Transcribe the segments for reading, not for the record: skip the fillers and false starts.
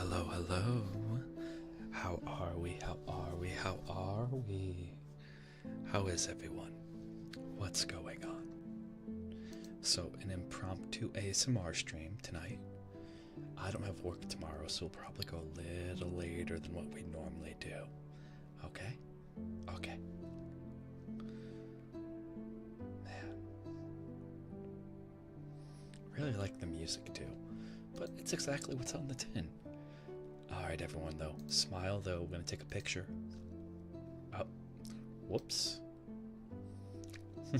hello, hello. How are we? How are we? How are we? How is everyone? What's going on? So, an impromptu ASMR stream tonight. I don't have work tomorrow, so we'll probably go a little later than what we normally do. Okay? Okay. Man. Really like the music too, but it's exactly what's on the tin. Alright, everyone, though. Smile, though. We're going to take a picture. Oh. Whoops. There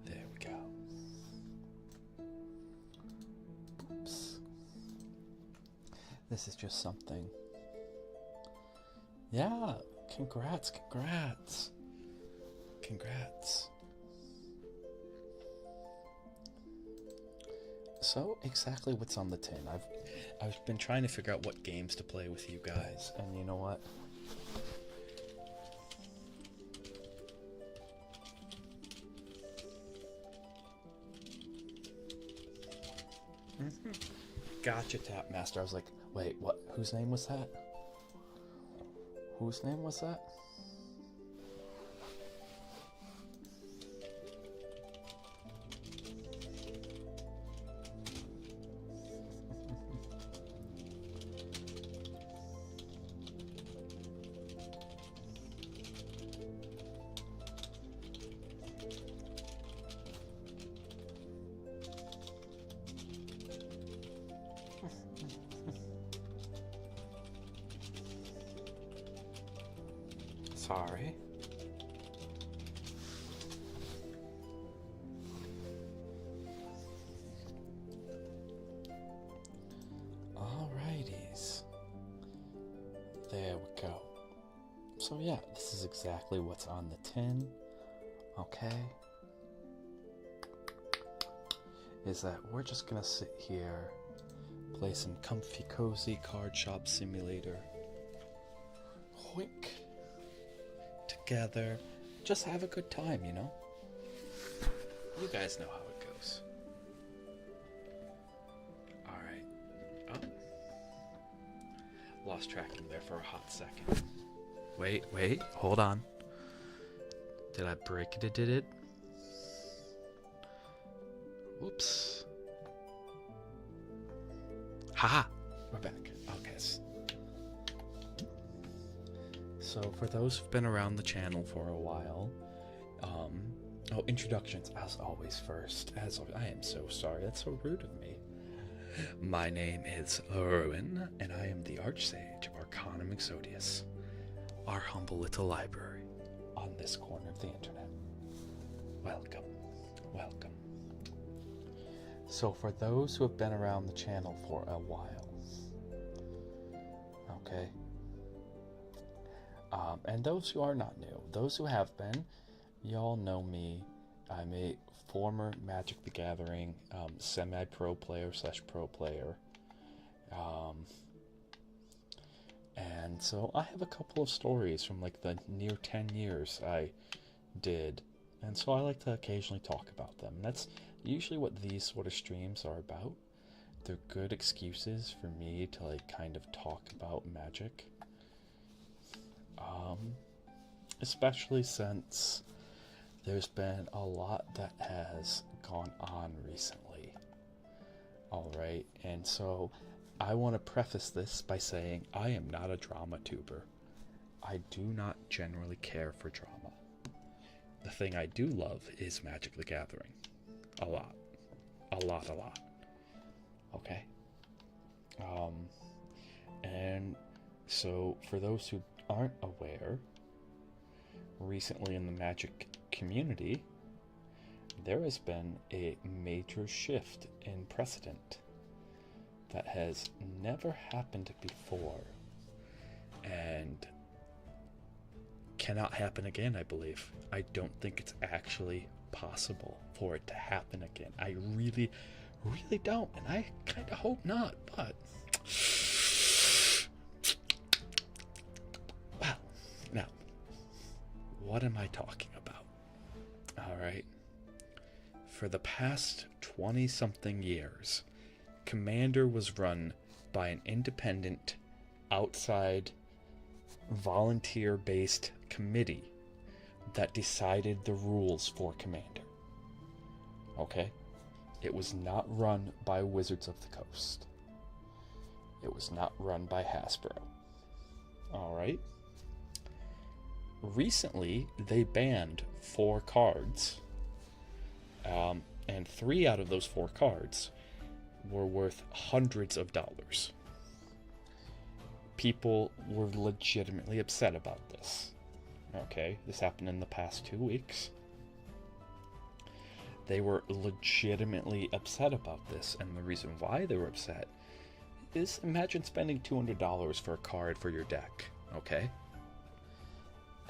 we go. Oops. This is just something. Yeah. Congrats. Congrats. Congrats. So, exactly what's on the tin. I've been trying to figure out what games to play with you guys, and you know what? Gotcha, Tap Master. I was like, wait, what? Whose name was that? Whose name was that? Sorry. Alrighties. There we go. So yeah, this is exactly what's on the tin. Okay. Is that we're just gonna sit here, play some comfy cozy card shop simulator. Hoink. Together, just have a good time, you know? You guys know how it goes. Alright. Oh. Lost tracking there for a hot second. Wait, hold on. Did I break it? Did it? Whoops. Haha! We're back. Okay. So for those who've been around the channel for a while, introductions as always first. As always, I am so sorry, that's so rude of me. My name is Erwin, and I am the Archsage of Arcanum Exodius, our humble little library on this corner of the internet. Welcome, welcome. So for those who have been around the channel for a while, okay, and those who are not new, those who have been, y'all know me. I'm a former Magic the Gathering semi-pro player / pro player. And so I have a couple of stories from like the near 10 years I did. And so I like to occasionally talk about them. That's usually what these sort of streams are about. They're good excuses for me to like kind of talk about Magic. Especially since there's been a lot that has gone on recently. Alright, and so I want to preface this by saying I am not a drama tuber. I do not generally care for drama. The thing I do love is Magic the Gathering. A lot. A lot. Okay? And so for those who aren't aware, recently in the Magic community, there has been a major shift in precedent that has never happened before and cannot happen again, I believe. I don't think it's actually possible for it to happen again. I really don't, and I kind of hope not, but well, now, what am I talking about? Alright. For the past 20-something years, Commander was run by an independent, outside, volunteer-based committee that decided the rules for Commander. Okay? It was not run by Wizards of the Coast. It was not run by Hasbro. Alright? Recently, they banned 4 cards. And 3 out of those 4 cards were worth hundreds of dollars. People were legitimately upset about this. Okay, this happened in the past 2 weeks. They were legitimately upset about this, and the reason why they were upset is, imagine spending $200 for a card for your deck, okay?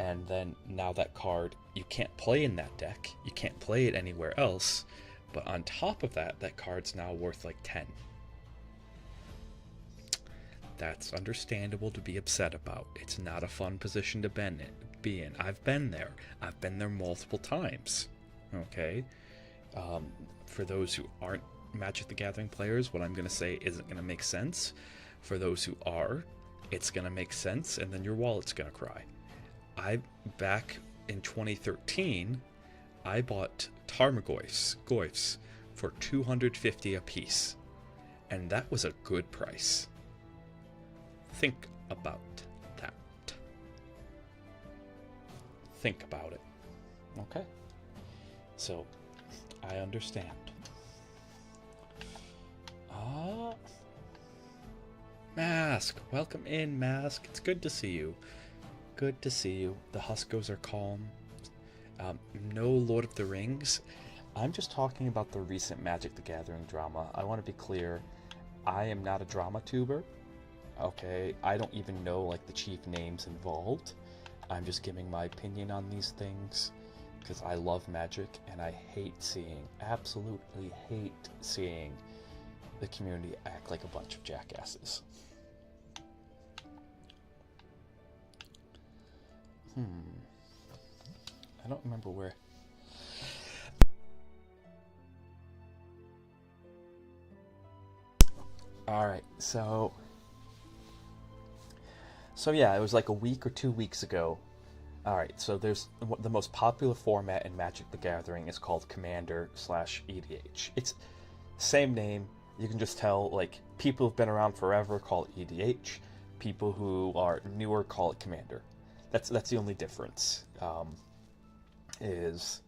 And then now that card, you can't play in that deck, you can't play it anywhere else, but on top of that, that card's now worth like 10. That's understandable to be upset about. It's not a fun position to be in. I've been there. I've been there multiple times. Okay? For those who aren't Magic the Gathering players, what I'm going to say isn't going to make sense. For those who are, it's going to make sense, and then your wallet's going to cry. Back in 2013, I bought Tarmogoyfs for $250 a piece, and that was a good price. Think about that. Think about it. Okay? So, I understand. Mask! Welcome in, Mask. It's good to see you. Good to see you. The Huskos are calm. No Lord of the Rings. I'm just talking about the recent Magic the Gathering drama. I want to be clear. I am not a drama tuber. Okay? I don't even know, like, the chief names involved. I'm just giving my opinion on these things because I love Magic, and I absolutely hate seeing the community act like a bunch of jackasses. I don't remember where. Alright, so yeah, it was like a week or 2 weeks ago. Alright, so there's the most popular format in Magic the Gathering is called Commander/EDH. It's same name. You can just tell, like, people who've been around forever call it EDH. People who are newer call it Commander. That's the only difference. Is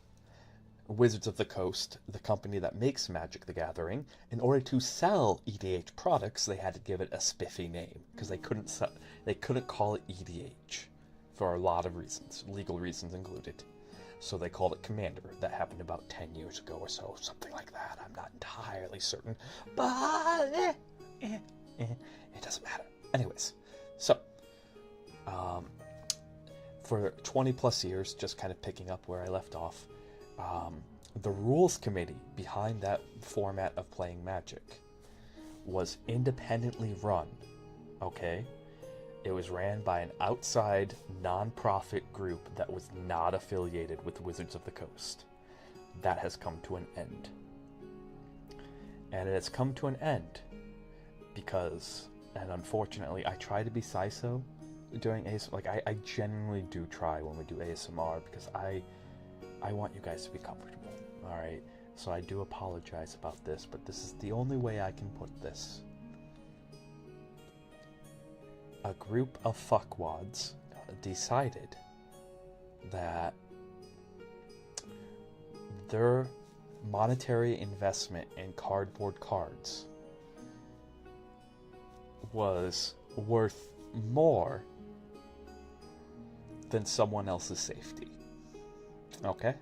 Wizards of the Coast, the company that makes Magic the Gathering, in order to sell EDH products, they had to give it a spiffy name because they couldn't call it EDH for a lot of reasons, legal reasons included. So they called it Commander. That happened about 10 years ago or so, something like that. I'm not entirely certain, but it doesn't matter. Anyways, so for 20 plus years, just kind of picking up where I left off, the rules committee behind that format of playing Magic was independently run, okay? It was ran by an outside, non-profit group that was not affiliated with Wizards of the Coast. That has come to an end. And it has come to an end because, and unfortunately, I try to be CISO during ASMR. Like, I genuinely do try when we do ASMR because I want you guys to be comfortable, alright? So I do apologize about this, but this is the only way I can put this. A group of fuckwads decided that their monetary investment in cardboard cards was worth more than someone else's safety. Okay?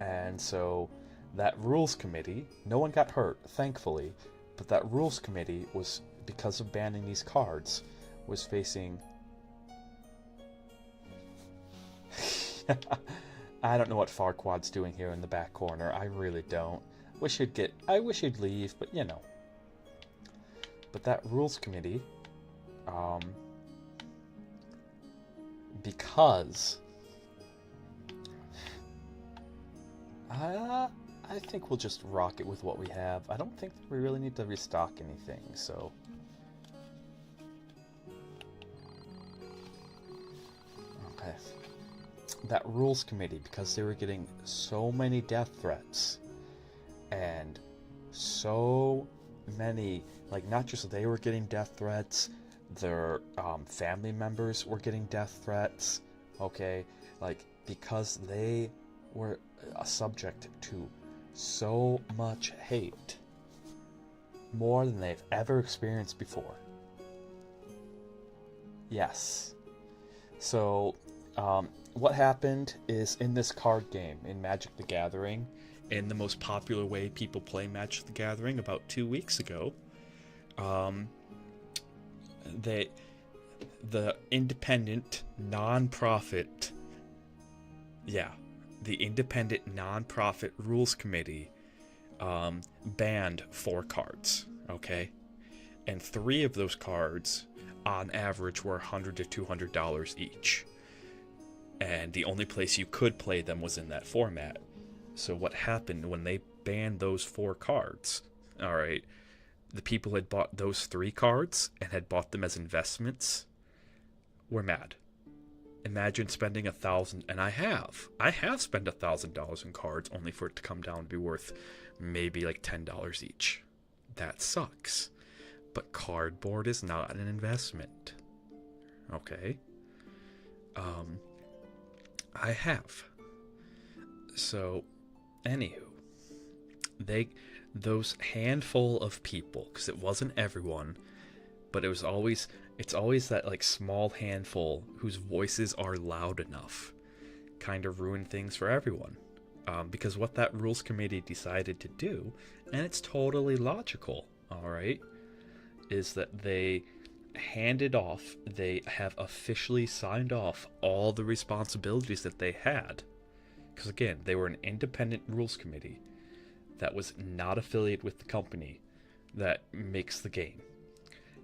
And so that rules committee, no one got hurt, thankfully, but that rules committee was, because of banning these cards, was facing... I don't know what Farquaad's doing here in the back corner. I really don't. I wish he'd leave, but you know. But that rules committee, because I think we'll just rock it with what we have. I don't think we really need to restock anything, so... Okay. That rules committee, because they were getting so many death threats, and so many, like, not just they were getting death threats, their family members were getting death threats, okay? Like, because they were subject to so much hate, more than they've ever experienced before. Yes. So, what happened is, in this card game, in Magic the Gathering, in the most popular way people play Magic the Gathering about 2 weeks ago, the independent non-profit rules committee banned 4 cards, okay? And 3 of those cards on average were $100 to $200 each, and the only place you could play them was in that format. So what happened when they banned those 4 cards, all right, the people who had bought those 3 cards and had bought them as investments were mad. Imagine spending $1,000, and I have spent $1,000 in cards only for it to come down to be worth maybe like $10 each. That sucks. But cardboard is not an investment. Okay? I have. So, anywho, those handful of people, because it wasn't everyone, but it's always that like small handful whose voices are loud enough, kind of ruin things for everyone. Because what that rules committee decided to do, and it's totally logical, all right, is that they have officially signed off all the responsibilities that they had. Because again, they were an independent rules committee that was not affiliated with the company that makes the game.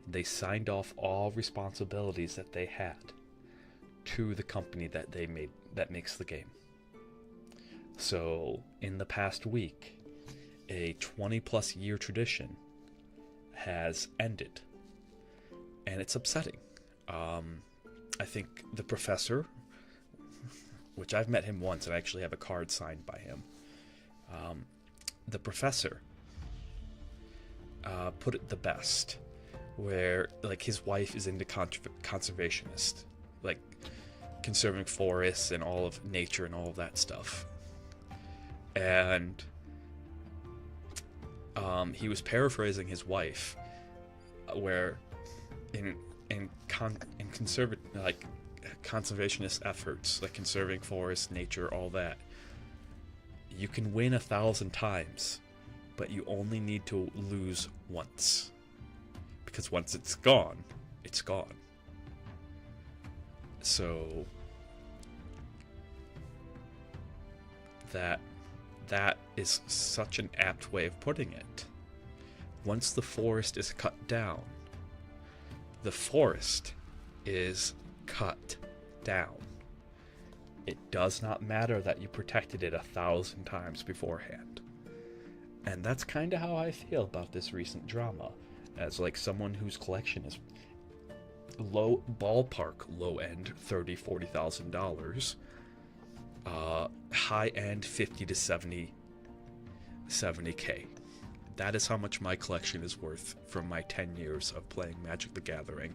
They signed off all responsibilities that they had to the company that makes the game. So, in the past week, a 20-plus year tradition has ended. And it's upsetting. I think the professor, which I've met him once and I actually have a card signed by him, the professor put it the best, where like his wife is into conservationist, like conserving forests and all of nature and all of that stuff, and he was paraphrasing his wife, where in conservationist efforts, like conserving forests, nature, all that, you can win 1,000 times, but you only need to lose once, because once it's gone, it's gone. So that is such an apt way of putting it. Once the forest is cut down, the forest is cut down. It does not matter that you protected it 1,000 times beforehand. And that's kind of how I feel about this recent drama, as like someone whose collection is low end $30,000 to $40,000, high end 50 to 70K. That is how much my collection is worth from my 10 years of playing Magic the Gathering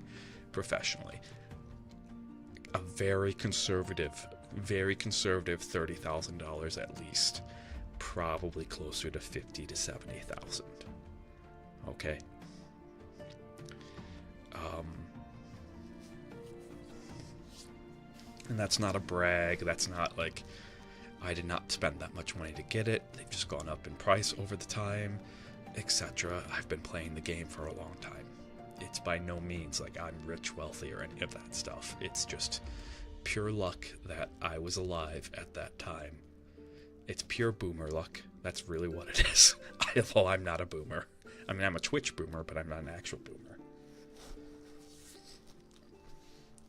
professionally. A very conservative $30,000 at least. Probably closer to 50 to 70,000. Okay. And that's not a brag. That's not like I did not spend that much money to get it. They've just gone up in price over the time, etc. I've been playing the game for a long time. It's by no means like I'm rich, wealthy, or any of that stuff. It's just pure luck that I was alive at that time. It's pure boomer luck. That's really what it is. Although I'm not a boomer. I mean, I'm a Twitch boomer, but I'm not an actual boomer.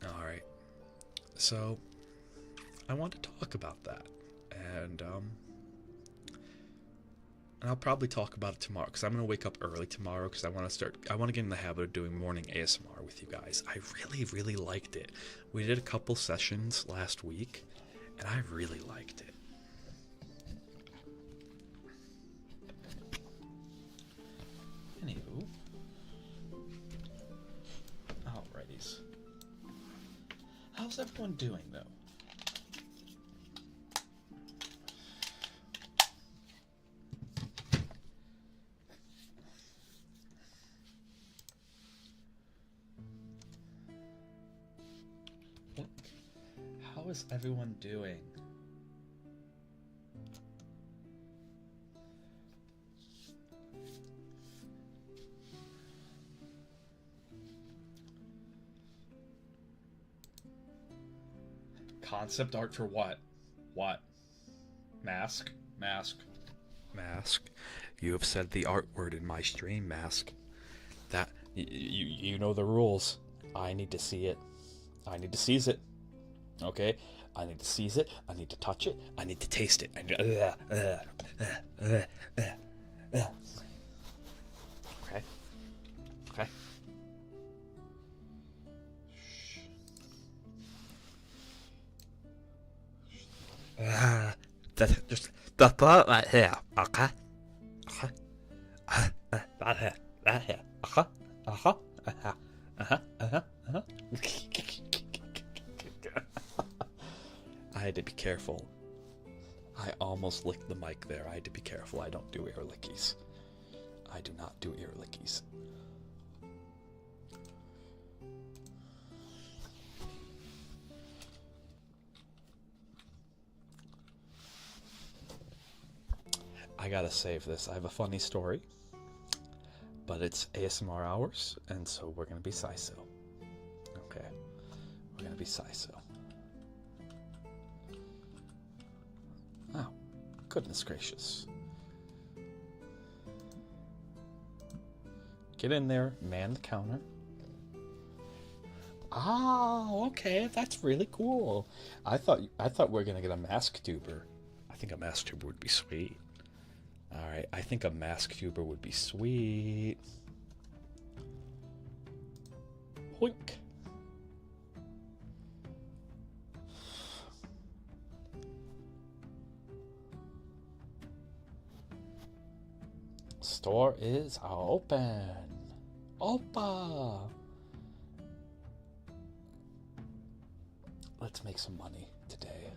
Alright. So, I want to talk about that. And, And I'll probably talk about it tomorrow because I'm going to wake up early tomorrow because I want to get in the habit of doing morning ASMR with you guys. I really, really liked it. We did a couple sessions last week and I really liked it. Anywho. Alrighties. How's everyone doing though? How is everyone doing? Concept art for what? What? Mask? Mask? Mask? You have said the art word in my stream, Mask. That, you know the rules. I need to see it. I need to seize it. Okay? I need to seize it. I need to touch it. I need to taste it. Okay? Okay? Just the part right here, okay? Okay. Right here, right here. I had to be careful. I almost licked the mic there. I had to be careful. I don't do ear lickies. I do not do ear lickies. I gotta save this. I have a funny story, but it's ASMR hours, and so we're gonna be Siso. Okay, we're gonna be Siso. Oh, goodness gracious. Get in there, man the counter. Oh, okay, that's really cool. I thought we were gonna get a mask tuber. I think a mask tuber would be sweet. Alright, I think a mask tuber would be sweet. Hoink. Store is open. Opa! Let's make some money today.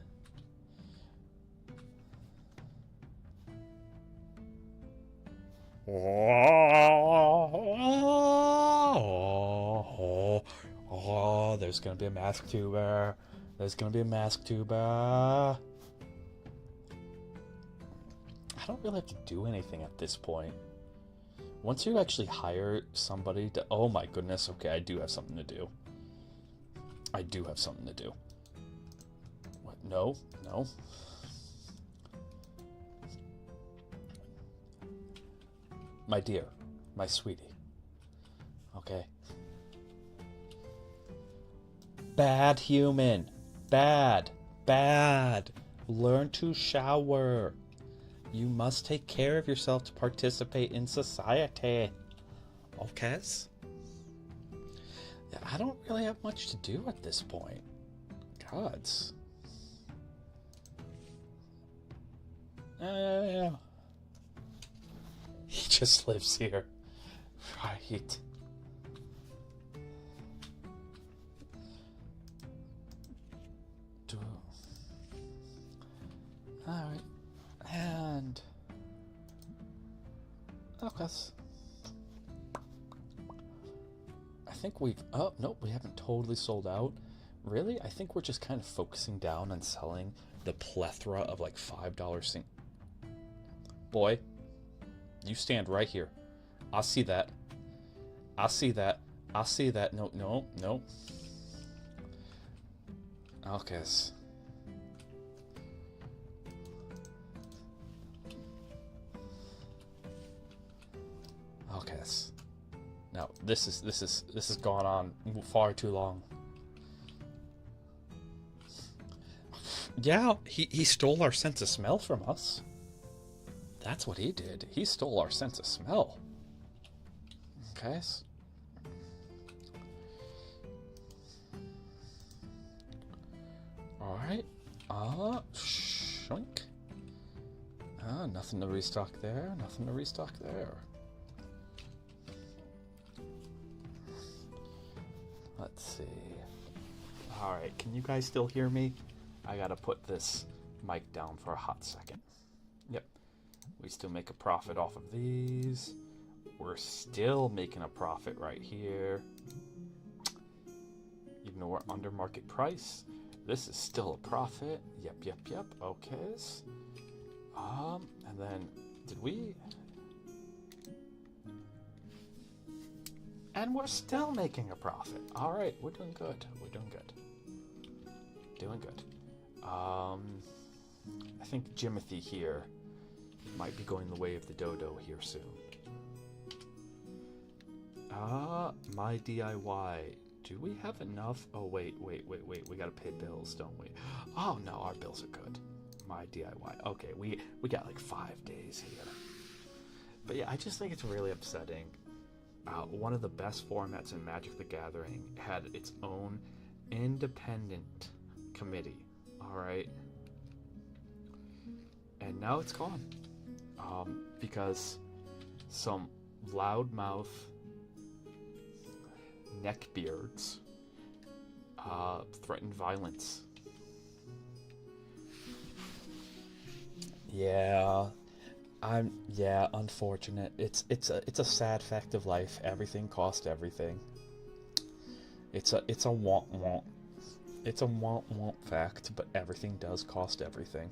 Oh, there's gonna be a mask tuber. There's gonna be a mask tuber. I don't really have to do anything at this point. Once you actually hire somebody to... Oh my goodness, okay, I do have something to do. I do have something to do. What? No, no. My dear, my sweetie. Okay. Bad human. Bad. Bad. Learn to shower. You must take care of yourself to participate in society. Okay? Yeah, I don't really have much to do at this point. Gods. Yeah. He just lives here. Right. Alright. And... Okay. I think we've... Oh, nope, we haven't totally sold out. Really? I think we're just kind of focusing down on selling the plethora of like $5 thing. Boy, you stand right here. I see that. I see that. I see that. No, no, no. Okay. Okay. No, this is gone on far too long. Yeah, he stole our sense of smell from us. That's what he did. He stole our sense of smell. Okay. Alright. Shunk. Nothing to restock there. Nothing to restock there. Let's see. Alright, can you guys still hear me? I gotta put this mic down for a hot second. Yep. We still make a profit off of these. We're still making a profit right here. Even though we're under market price, this is still a profit. Yep. Okay. And then, did we... And we're still making a profit. Alright, we're doing good. We're doing good. Doing good. I think Jimothy here might be going the way of the dodo here soon. My DIY. Do we have enough? Oh, wait. We gotta pay bills, don't we? Oh, no, our bills are good. My DIY. Okay, we got like 5 days here. But yeah, I just think it's really upsetting. One of the best formats in Magic the Gathering had its own independent committee. Alright? And now it's gone. Because some loudmouth neckbeards threatened violence. Yeah, unfortunate. It's a sad fact of life. Everything costs everything. It's a want. It's a want fact, but everything does cost everything.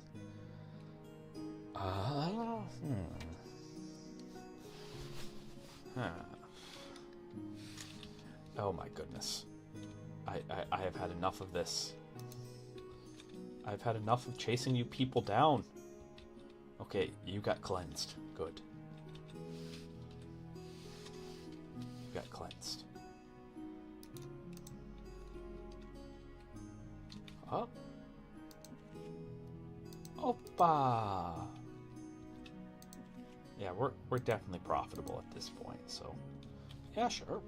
Oh my goodness. I have had enough of this. I've had enough of chasing you people down. Okay, you got cleansed. Good. You got cleansed. Oh. Oppa! Yeah, we're definitely profitable at this point, so... Yeah, sure.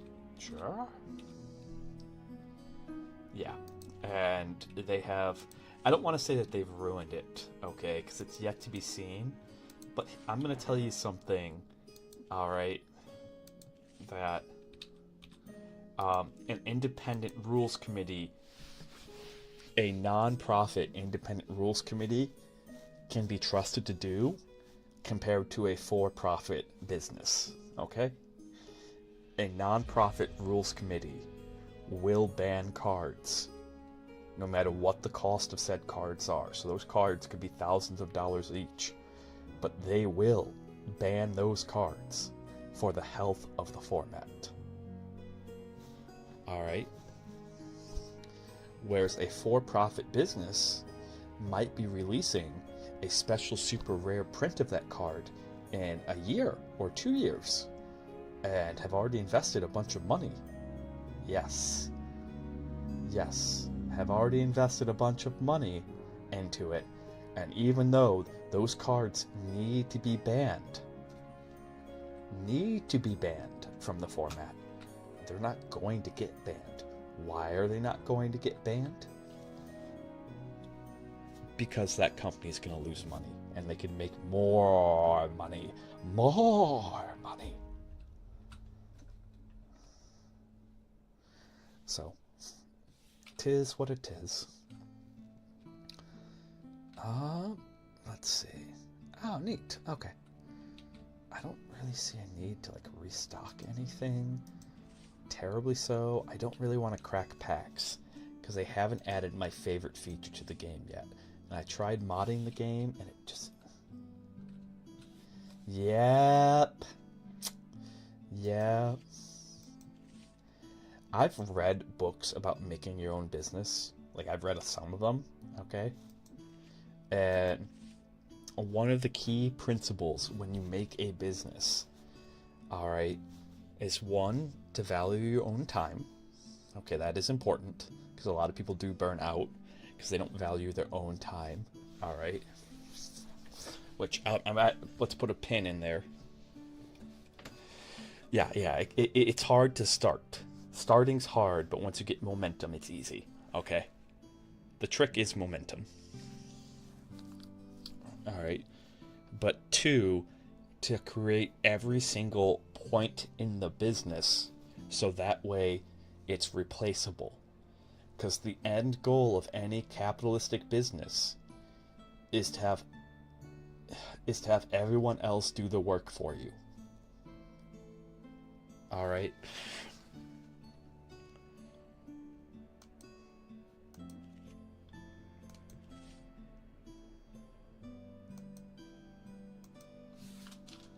Yeah, and they have... I don't want to say that they've ruined it, okay, because it's yet to be seen, but I'm going to tell you something, alright, that an independent rules committee, a non-profit independent rules committee can be trusted to do compared to a for-profit business, okay? A non-profit rules committee will ban cards no matter what the cost of said cards are. So those cards could be thousands of dollars each, but they will ban those cards for the health of the format. Alright? Whereas a for-profit business might be releasing a special super rare print of that card in a year or 2 years and have already invested a bunch of money. Yes, have already invested a bunch of money into it, and even though those cards need to be banned from the format, they're not going to get banned. Why are they not going to get banned? Because that company's going to lose money, and they can make more money. So, 'tis what it is. Let's see. Oh, neat. Okay. I don't really see a need to like restock anything terribly so. I don't really want to crack packs because they haven't added my favorite feature to the game yet. And I tried modding the game and it just... Yep. I've read books about making your own business. Like, I've read some of them, okay? And one of the key principles when you make a business, alright, is one, to value your own time. Okay, that is important, because a lot of people do burn out because they don't value their own time, alright? which I'm at, let's put a pin in there. Yeah, it's hard to start. Starting's hard, but once you get momentum, it's easy. Okay? The trick is momentum. Alright. But 2, to create every single point in the business so that way it's replaceable. Because the end goal of any capitalistic business is to have everyone else do the work for you. All right.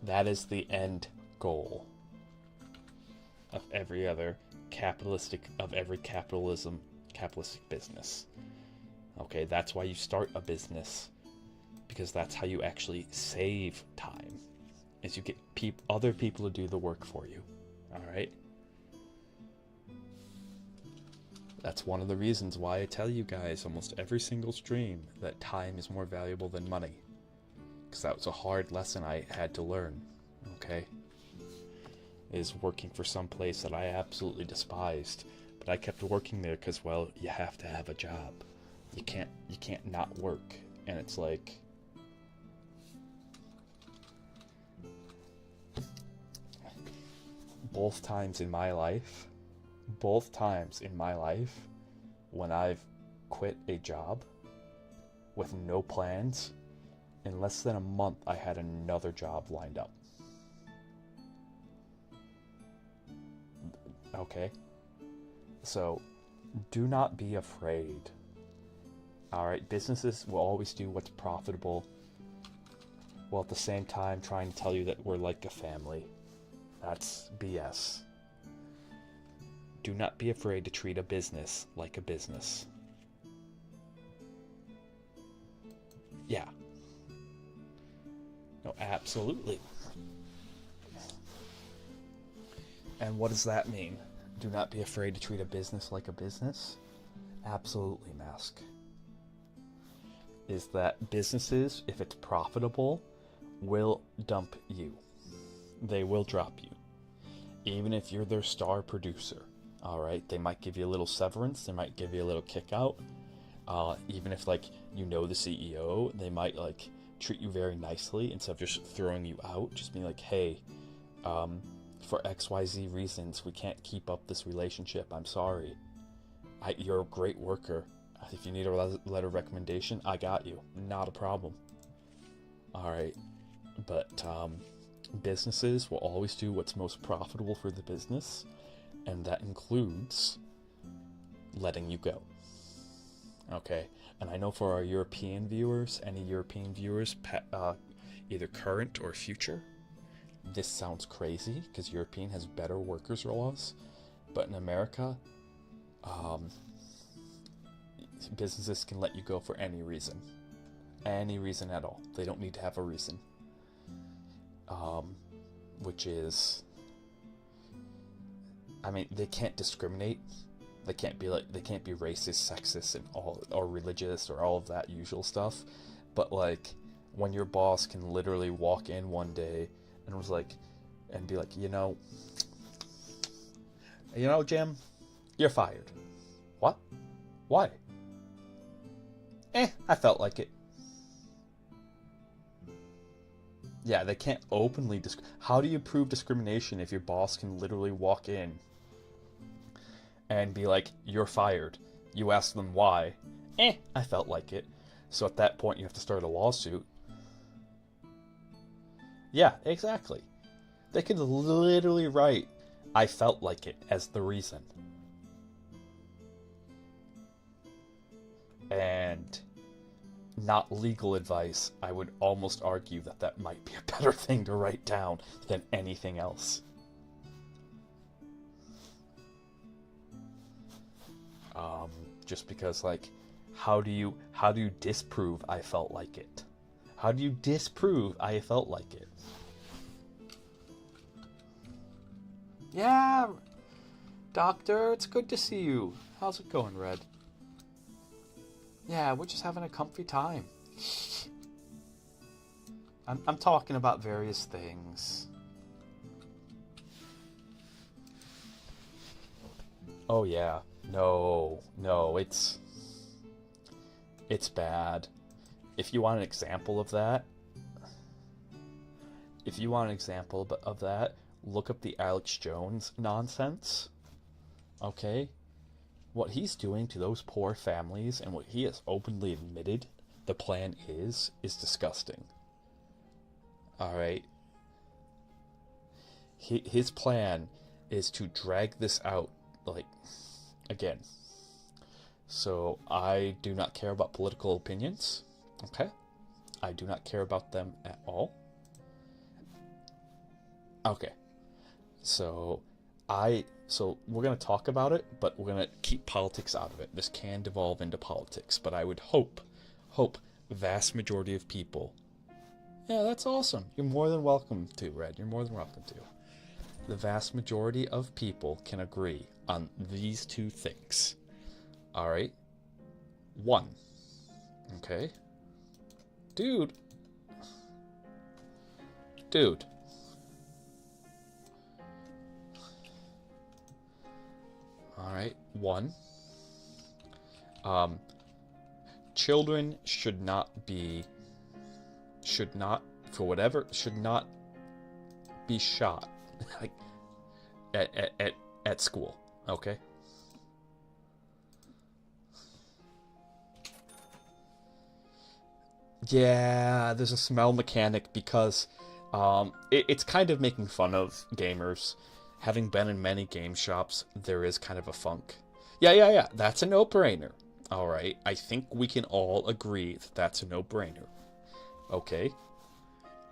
That is the end goal of every other capitalistic business. Okay, that's why you start a business, because that's how you actually save time, is you get other people to do the work for you. All right. That's one of the reasons why I tell you guys almost every single stream that time is more valuable than money, because that was a hard lesson I had to learn. Okay, is working for some place that I absolutely despised, but I kept working there because, well, you have to have a job. You can't not work. And it's like, both times in my life when I've quit a job with no plans, in less than a month I had another job lined up. Okay? So, do not be afraid. Alright, businesses will always do what's profitable, while at the same time trying to tell you that we're like a family. That's BS. Do not be afraid to treat a business like a business. Yeah. No, absolutely. And what does that mean? Do not be afraid to treat a business like a business? Absolutely, Mask. Is that businesses, if it's profitable, will dump you. They will drop you. Even if you're their star producer. Alright, they might give you a little severance, they might give you a little kick out. Even if, like, you know the CEO, they might, like, treat you very nicely instead of just throwing you out. Just being like, hey, for XYZ reasons, we can't keep up this relationship. I'm sorry. You're a great worker. If you need a letter of recommendation, I got you. Not a problem. Alright. But, businesses will always do what's most profitable for the business, and that includes letting you go. Okay? And I know for our European viewers, any European viewers, either current or future, this sounds crazy, because European has better workers' laws, but in America, businesses can let you go for any reason. Any reason at all. They don't need to have a reason. Which is, I mean, they can't discriminate. They can't be racist, sexist, and all, or religious, or all of that usual stuff. But like, when your boss can literally walk in one day and was like, and be like, you know, Jim, you're fired. What? Why? I felt like it. Yeah, they can't openly how do you prove discrimination if your boss can literally walk in and be like, you're fired? You ask them why. I felt like it. So at that point you have to start a lawsuit. Yeah, exactly. They could literally write, I felt like it, as the reason. And not legal advice, I would almost argue that that might be a better thing to write down than anything else. Just because, like, how do you disprove I felt like it? How do you disprove I felt like it? Yeah, Doctor, it's good to see you. How's it going, Red? Yeah, we're just having a comfy time. I'm talking about various things. Oh yeah. No, it's bad. If you want an example of that, look up the Alex Jones nonsense. Okay? What he's doing to those poor families and what he has openly admitted the plan is disgusting. Alright? His plan is to drag this out, like, again. So, I do not care about political opinions. Okay? I do not care about them at all. Okay. So we're going to talk about it, but we're going to keep politics out of it. This can devolve into politics, but I would hope vast majority of people. Yeah, that's awesome. You're more than welcome to, Red. You're more than welcome to. The vast majority of people can agree on these two things. All right? 1. Okay? Dude. Alright, 1. Children should not be shot like at school, okay? Yeah, there's a smell mechanic because it's kind of making fun of gamers. Having been in many game shops, there is kind of a funk. Yeah, that's a no-brainer. Alright, I think we can all agree that that's a no-brainer. Okay?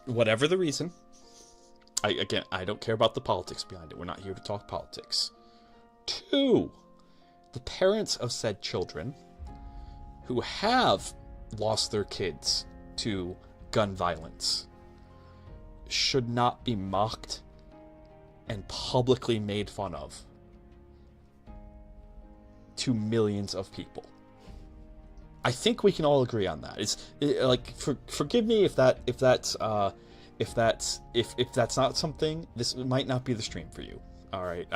Whatever the reason. I don't care about the politics behind it. We're not here to talk politics. 2, the parents of said children who have lost their kids to gun violence should not be mocked and publicly made fun of to millions of people. I think we can all agree on that. Forgive me if that's not something. This might not be the stream for you. All right,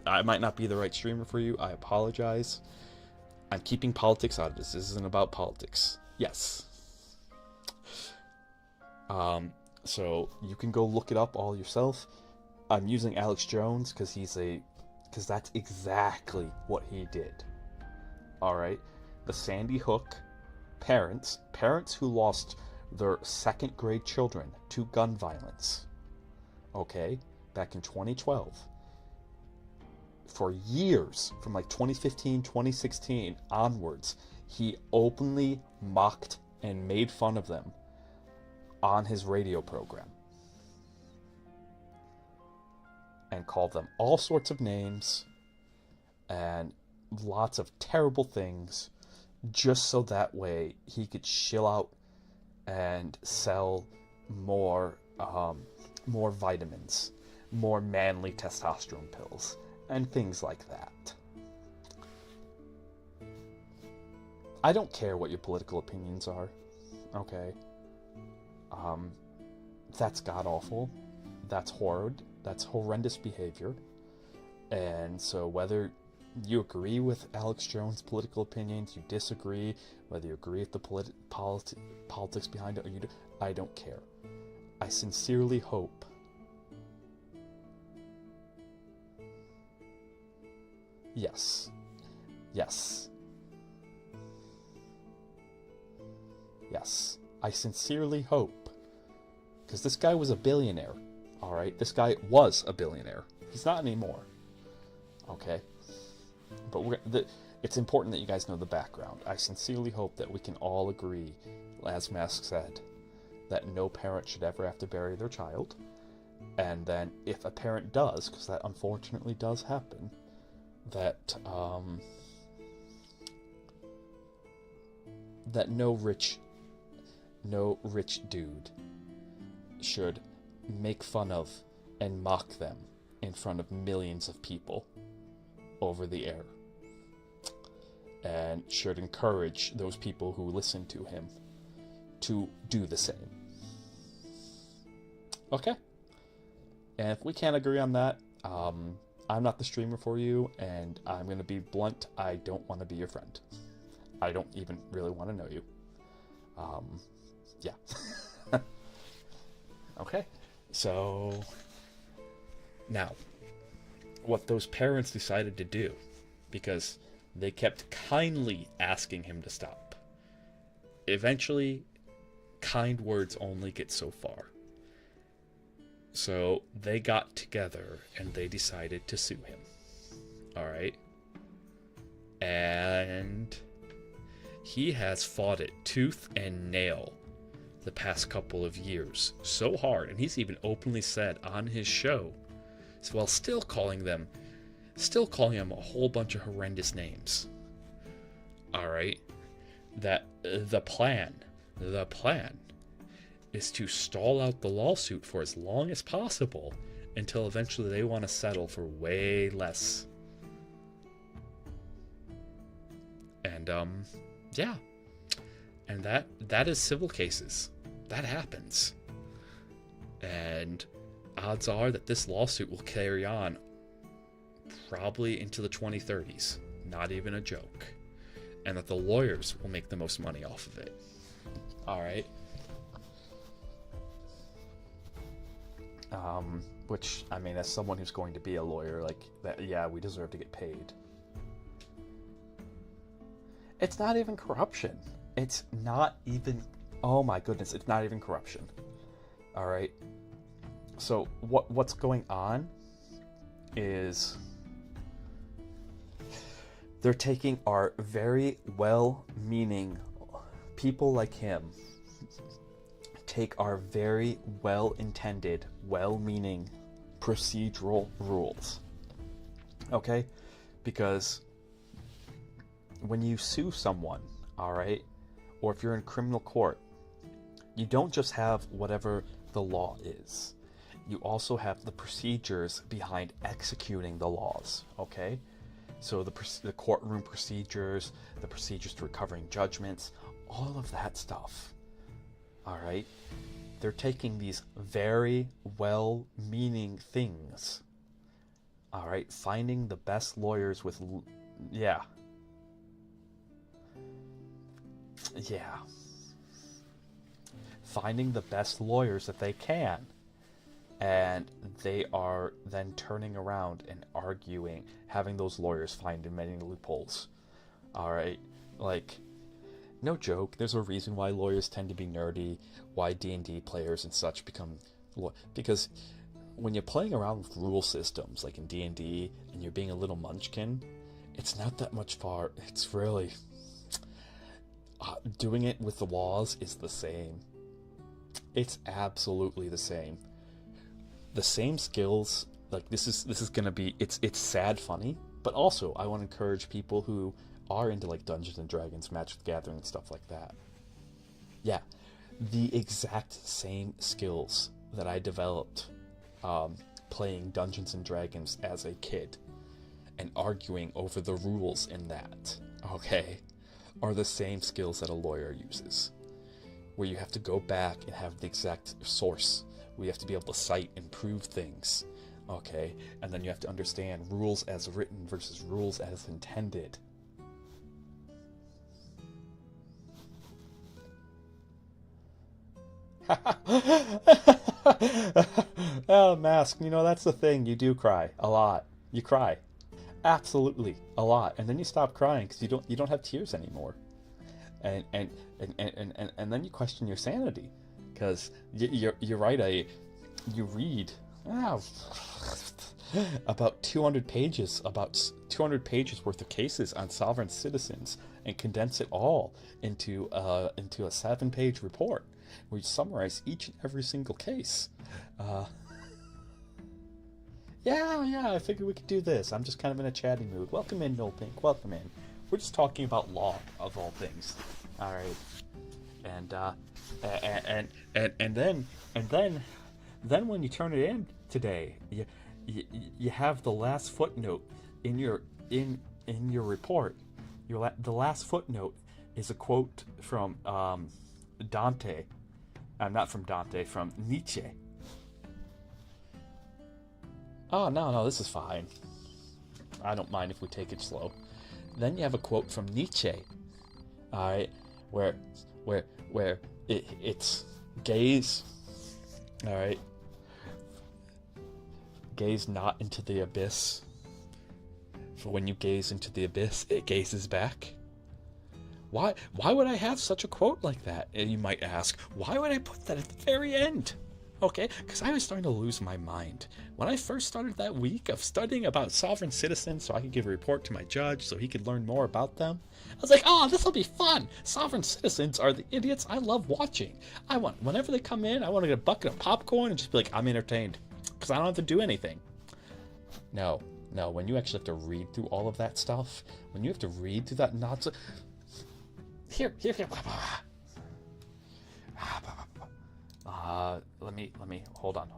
I might not be the right streamer for you. I apologize. I'm keeping politics out of this. This isn't about politics. Yes. So you can go look it up all yourself. I'm using Alex Jones because that's exactly what he did. All right, the Sandy Hook parents who lost their 2nd grade children to gun violence. Okay, back in 2012. For years, from like 2015, 2016 onwards, he openly mocked and made fun of them on his radio program. And called them all sorts of names and lots of terrible things just so that way he could shill out and sell more vitamins, more manly testosterone pills, and things like that. I don't care what your political opinions are, okay? That's god-awful. That's horrid. That's horrendous behavior. And so whether you agree with Alex Jones' political opinions, you disagree, whether you agree with the politics behind it, or you do, I don't care. I sincerely hope Yes. I sincerely hope, because this guy was a billionaire. Alright, this guy was a billionaire. He's not anymore. Okay? But it's important that you guys know the background. I sincerely hope that we can all agree, as Mask said, that no parent should ever have to bury their child. And then if a parent does, because that unfortunately does happen, that no rich dude should make fun of and mock them in front of millions of people over the air, and should encourage those people who listen to him to do the same. Okay? And if we can't agree on that, I'm not the streamer for you, and I'm going to be blunt. I don't want to be your friend. I don't even really want to know you. Yeah. Okay. So, now, what those parents decided to do, because they kept kindly asking him to stop. Eventually, kind words only get so far. So they got together and they decided to sue him. Alright? And he has fought it tooth and nail the past couple of years. So hard. And he's even openly said on his show, while still calling them a whole bunch of horrendous names. Alright? That the plan is to stall out the lawsuit for as long as possible until eventually they want to settle for way less. And yeah. And that is civil cases. That happens. And odds are that this lawsuit will carry on probably into the 2030s. Not even a joke. And that the lawyers will make the most money off of it. Alright? Which, I mean, as someone who's going to be a lawyer, like, that, yeah, we deserve to get paid. It's not even corruption. It's not even, oh my goodness, it's not even corruption. Alright? So, what's going on is they're taking our very well-meaning people like him, take our very well-intended, well-meaning procedural rules. Okay? Because when you sue someone, alright, or if you're in criminal court, you don't just have whatever the law is. You also have the procedures behind executing the laws, okay? So the courtroom procedures, the procedures to recovering judgments, all of that stuff. Alright? They're taking these very well-meaning things. Alright? Finding the best lawyers with... Yeah. Yeah. Finding the best lawyers that they can. And they are then turning around and arguing, having those lawyers find many loopholes. Alright? Like... No joke, there's a reason why lawyers tend to be nerdy, why D&D players and such become... Because when you're playing around with rule systems, like in D&D, and you're being a little munchkin, it's not that much far. It's really... doing it with the laws is the same. It's absolutely the same. The same skills, like this is gonna be... It's sad funny, but also I want to encourage people who are into like Dungeons and Dragons, Magic the Gathering, and stuff like that. Yeah, the exact same skills that I developed playing Dungeons and Dragons as a kid and arguing over the rules in that, okay, are the same skills that a lawyer uses. Where you have to go back and have the exact source. We have to be able to cite and prove things, okay? And then you have to understand rules as written versus rules as intended. Oh, Mask, you know, that's the thing. You do cry a lot. You cry. Absolutely a lot. And then you stop crying because you don't have tears anymore. And then you question your sanity. Because you're right, you read about 200 pages worth of cases on sovereign citizens and condense it all into a 7-page report where you summarize each and every single case. Yeah, I figured we could do this. I'm just kind of in a chatty mood. Welcome in, No Pink. Welcome in. We're just talking about law, of all things. All right. And then when you turn it in today, you have the last footnote in your report. The last footnote is a quote from Dante. Not from Dante, from Nietzsche. Oh, no, this is fine. I don't mind if we take it slow. Then you have a quote from Nietzsche. All right, where it's gaze. All right, gaze not into the abyss. For when you gaze into the abyss, it gazes back. Why would I have such a quote like that? And you might ask, why would I put that at the very end? Okay, because I was starting to lose my mind. When I first started that week of studying about sovereign citizens so I could give a report to my judge so he could learn more about them, I was like, oh, this will be fun. Sovereign citizens are the idiots I love watching. Whenever they come in, I want to get a bucket of popcorn and just be like, I'm entertained. Because I don't have to do anything. No, when you actually have to read through all of that stuff, when you have to read through that nonsense... Here. Let me, hold on.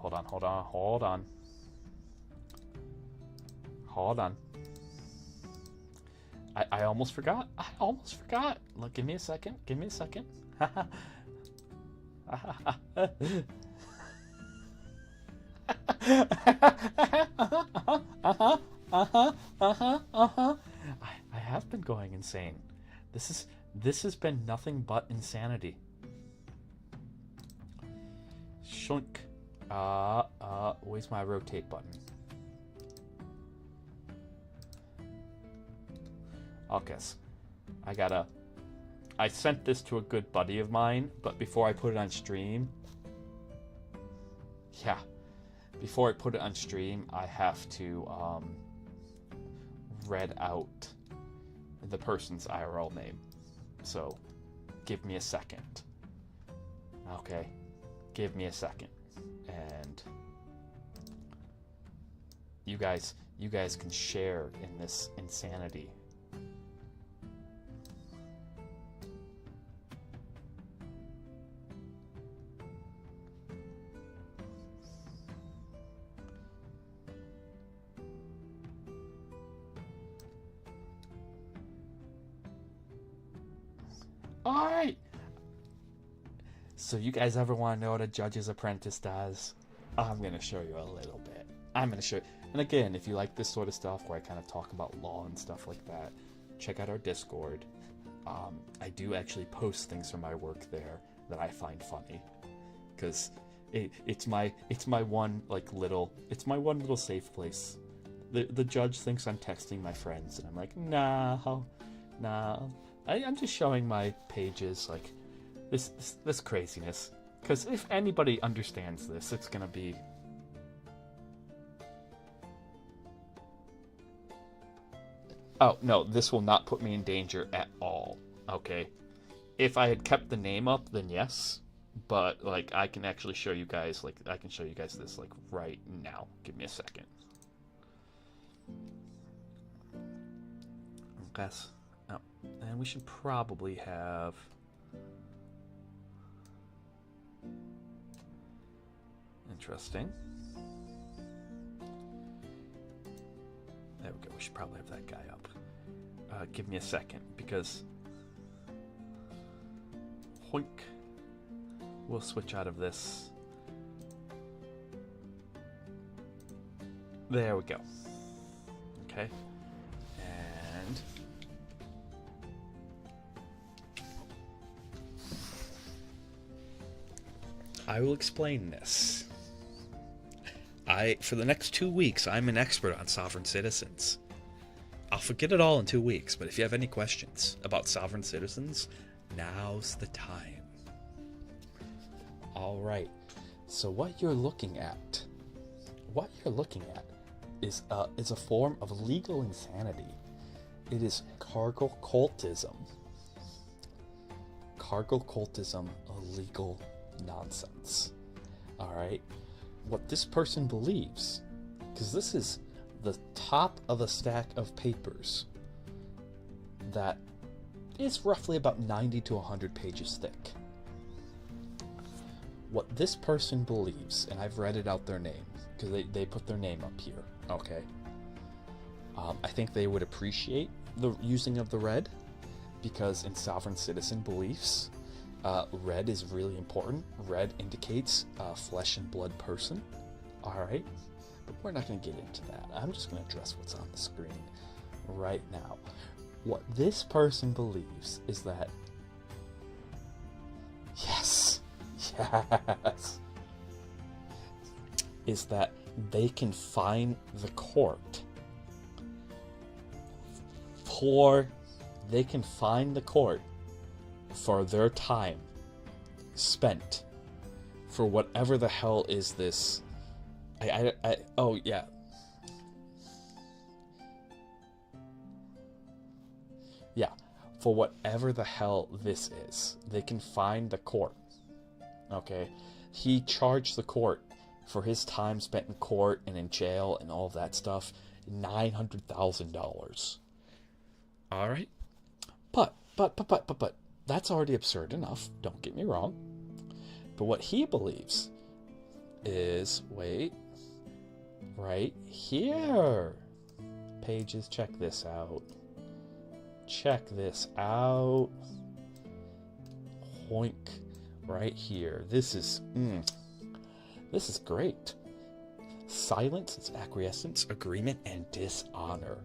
I almost forgot. Look, give me a second. I have been going insane. This has been nothing but insanity. Shunk. Where's my rotate button? Okay. I sent this to a good buddy of mine, but before I put it on stream, I have to read out the person's IRL name. So, give me a second. Okay, give me a second, and you guys can share in this insanity. Alright! So you guys ever want to know what a judge's apprentice does? I'm going to show you a little bit. And again, if you like this sort of stuff where I kind of talk about law and stuff like that, check out our Discord. I do actually post things from my work there that I find funny. Because it's my one little safe place. The judge thinks I'm texting my friends, and I'm like, no. I'm just showing my pages, like, this craziness. Because if anybody understands this, it's gonna be... Oh, no, this will not put me in danger at all, okay? If I had kept the name up, then yes. But, like, I can actually show you guys, like, I can show you guys this, like, right now. Give me a second. Okay. Oh, and we should probably have... Interesting. There we go. We should probably have that guy up. Give me a second, because... Hoink. We'll switch out of this. There we go. Okay. And... I will explain this. For the next 2 weeks, I'm an expert on sovereign citizens. I'll forget it all in 2 weeks, but if you have any questions about sovereign citizens, now's the time. Alright, so what you're looking at is a form of legal insanity. It is cargo cultism. Cargo cultism, illegal nonsense. Alright? What this person believes, because this is the top of a stack of papers that is roughly about 90 to 100 pages thick. What this person believes, and I've read it out their name, because they put their name up here, okay? I think they would appreciate the using of the red, because in sovereign citizen beliefs, red is really important. Red indicates a flesh and blood person. Alright? But we're not going to get into that. I'm just going to address what's on the screen right now. What this person believes is that, yes, is that they can fine the court for their time spent for whatever the hell is this. Oh yeah. Yeah, for whatever the hell this is, they can fine the court. Okay, he charged the court for his time spent in court and in jail and all of that stuff, $900,000. All right, but that's already absurd enough. Don't get me wrong. But what he believes is, wait, right here, pages. Check this out. Check this out. Hoink, right here. This is great. Silence is acquiescence, agreement, and dishonor.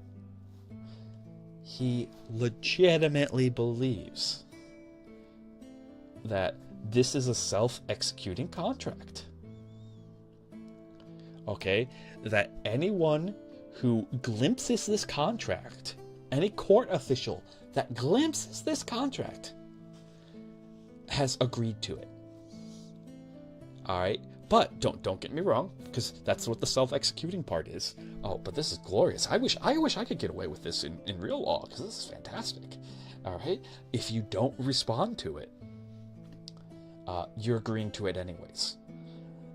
He legitimately believes that this is a self-executing contract. Okay? That anyone who glimpses this contract, any court official that glimpses this contract, has agreed to it. Alright? But don't get me wrong, because that's what the self-executing part is. Oh, but this is glorious. I wish I could get away with this in real law, because this is fantastic. Alright? If you don't respond to it, you're agreeing to it anyways.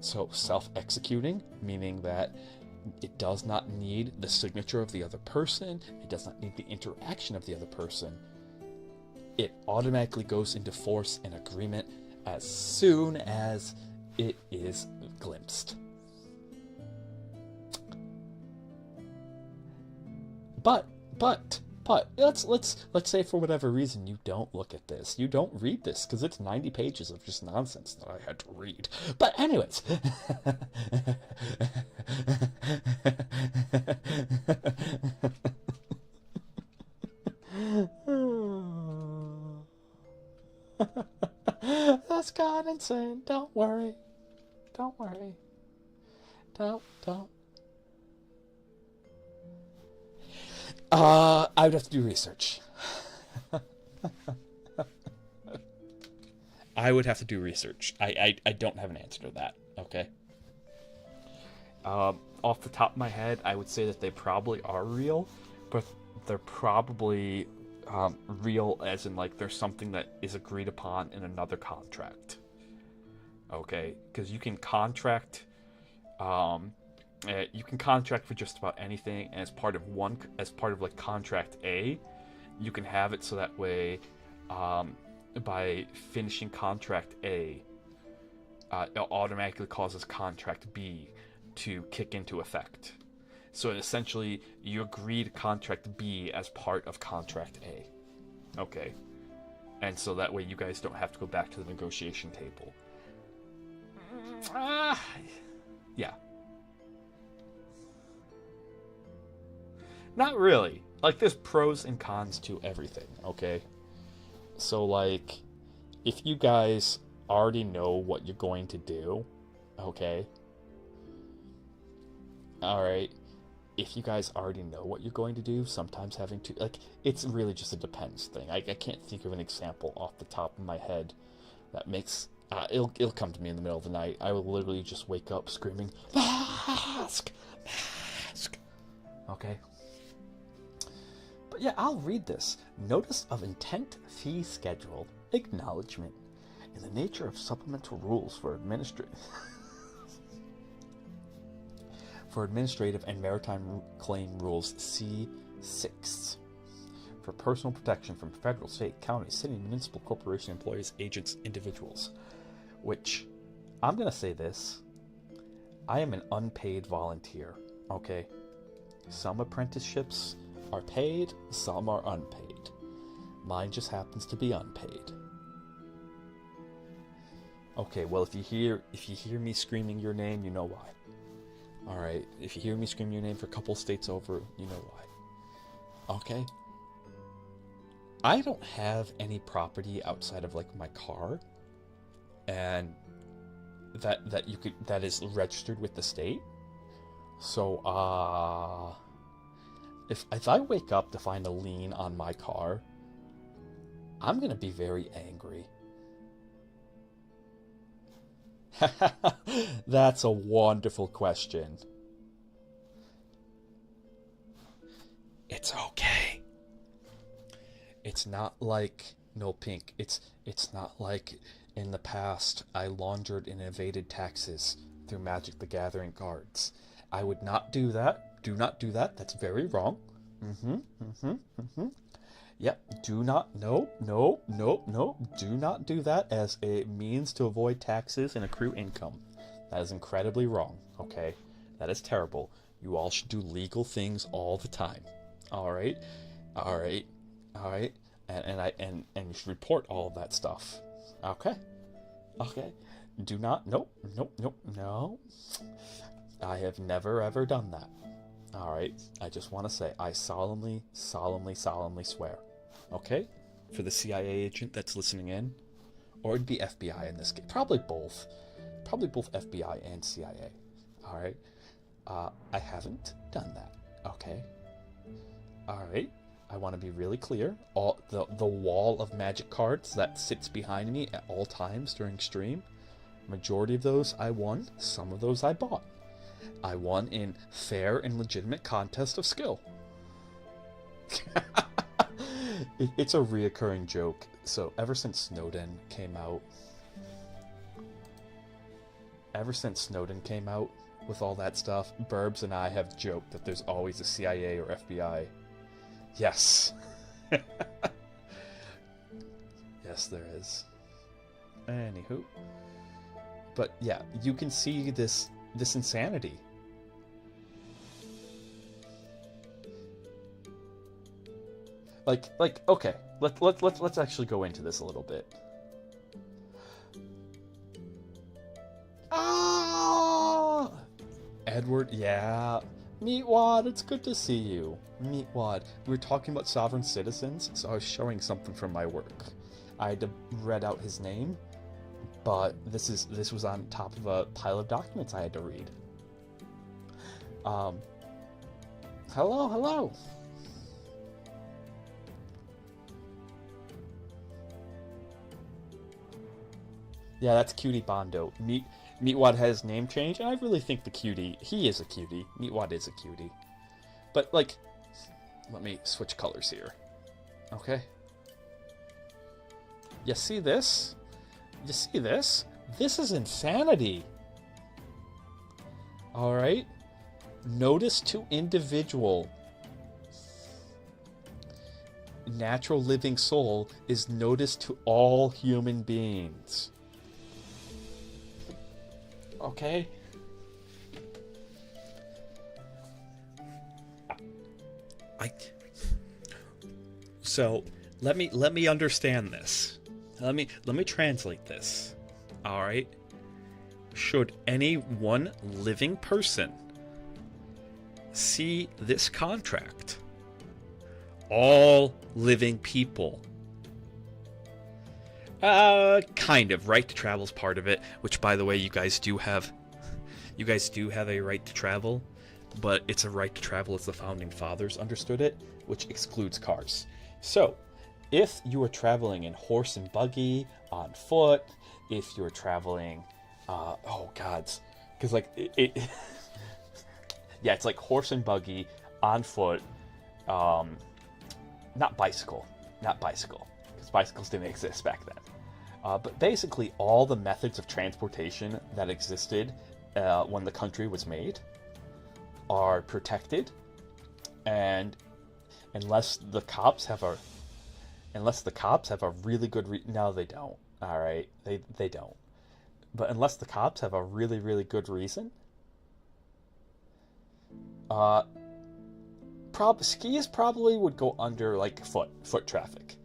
So self-executing, meaning that it does not need the signature of the other person, it does not need the interaction of the other person. It automatically goes into force and agreement as soon as it is glimpsed. But let's say for whatever reason you don't look at this, you don't read this, because it's 90 pages of just nonsense that I had to read. But anyways, that's gone insane. Don't worry. Don't. I would have to do research. I would have to do research. I don't have an answer to that, okay? Off the top of my head, I would say that they probably are real, but they're probably real as in, like, there's something that is agreed upon in another contract. Okay? Because you can contract... you can contract for just about anything, and as part of like contract A, you can have it so that way, by finishing contract A, it automatically causes contract B to kick into effect. So essentially, you agree to contract B as part of contract A. Okay, and so that way you guys don't have to go back to the negotiation table. Yeah. Not really. Like, there's pros and cons to everything, okay? So, like, if you guys already know what you're going to do, okay? Alright. If you guys already know what you're going to do, sometimes having to, like, it's really just a depends thing. I can't think of an example off the top of my head that makes... it'll come to me in the middle of the night. I will literally just wake up screaming, "Mask! Mask!" Okay? But yeah, I'll read this. Notice of intent fee schedule. Acknowledgement. In the nature of supplemental rules for administrative and maritime claim rules C6. For personal protection from federal, state, county, city, municipal, corporation, employees, agents, individuals. Which, I'm going to say this. I am an unpaid volunteer, okay? Some apprenticeships are paid, some are unpaid. Mine just happens to be unpaid. Okay, well, if you hear me screaming your name, you know why. Alright, if you hear me scream your name for a couple states over, you know why. Okay? I don't have any property outside of, like, my car. And that is registered with the state. So, if I wake up to find a lien on my car, I'm gonna be very angry. That's a wonderful question. It's okay. It's not like no pink. It's not like in the past I laundered and evaded taxes through Magic the Gathering cards. I would not do that. Do not do that. That's very wrong. Yep, do not, no, do not do that as a means to avoid taxes and accrue income. That is incredibly wrong, okay? That is terrible. You all should do legal things all the time. Alright? Alright? Alright? And you should report all of that stuff. Okay? Okay? Do not, no. I have never ever done that. Alright? I just want to say, I solemnly swear. Okay? For the CIA agent that's listening in. Or it'd be FBI in this case. Probably both. Probably both FBI and CIA. Alright? I haven't done that. Okay? Alright? I want to be really clear. All the wall of Magic cards that sits behind me at all times during stream, majority of those I won. Some of those I bought. I won in fair and legitimate contest of skill. It's a reoccurring joke. So ever since Snowden came out with all that stuff, Burbs and I have joked that there's always a CIA or FBI. Yes. Yes, there is. Anywho. But yeah, you can see this insanity. Like okay, let's actually go into this a little bit. Ah! Edward, yeah. Meatwad, it's good to see you. Meatwad, we were talking about sovereign citizens, so I was showing something from my work. I had to read out his name, but this was on top of a pile of documents I had to read. Hello. Yeah, that's Cutie Bondo. Meatwad has name change, and I really think he is a cutie. Meatwad is a cutie. But, like, let me switch colors here. Okay? You see this? You see this? This is insanity. Alright? Notice to individual. Natural living soul is notice to all human beings. Okay? So let me understand this. Let me translate this. All right? Should any one living person see this contract, all living people, kind of, right to travel is part of it, which, by the way, you guys do have a right to travel, but it's a right to travel as the founding fathers understood it, which excludes cars. So if you are traveling in horse and buggy, on foot, if you're traveling because like it yeah, it's like horse and buggy, on foot, not bicycle, because bicycles didn't exist back then. But basically all the methods of transportation that existed when the country was made are protected, and unless the cops have a really good no, they don't. All right, they don't. But unless the cops have a really, really good reason, skis probably would go under like foot traffic.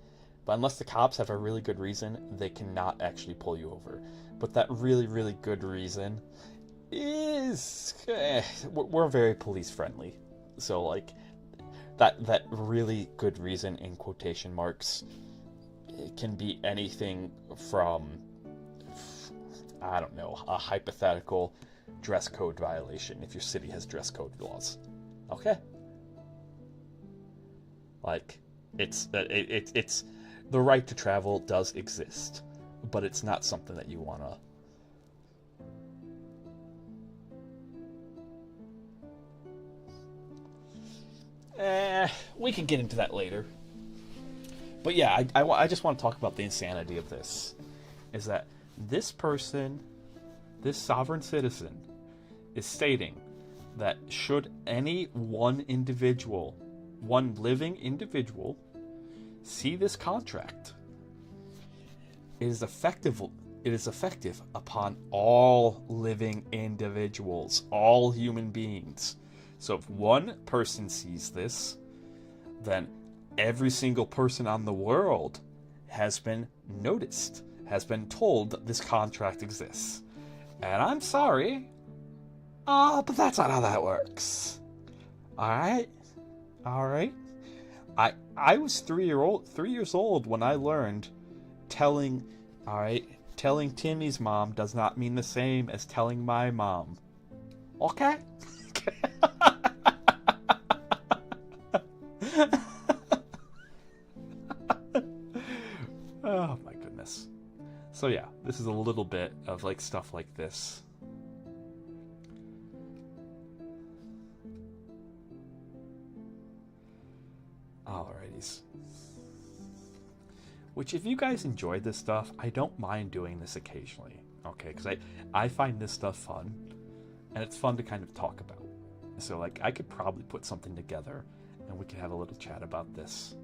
But unless the cops have a really good reason, they cannot actually pull you over. But that really, really good reason is we're very police friendly, so like that really good reason in quotation marks, it can be anything from, I don't know, a hypothetical dress code violation if your city has dress code laws. Okay, like it's the right to travel does exist, but it's not something that you wanna. We can get into that later. But yeah, I just want to talk about the insanity of this. Is that this person, this sovereign citizen, is stating that should any one individual, one living individual, see this contract, it is effective upon all living individuals, all human beings. So if one person sees this, then every single person on the world has been noticed, has been told that this contract exists. And I'm sorry, but that's not how that works. Alright? Alright? I was 3 years old when I learned telling Timmy's mom does not mean the same as telling my mom. Okay? Oh my goodness. So yeah, this is a little bit of like stuff like this. Alrighties. Which, if you guys enjoyed this stuff, I don't mind doing this occasionally. Okay, because I find this stuff fun, and it's fun to kind of talk about. So like, I could probably put something together, and we could have a little chat about this.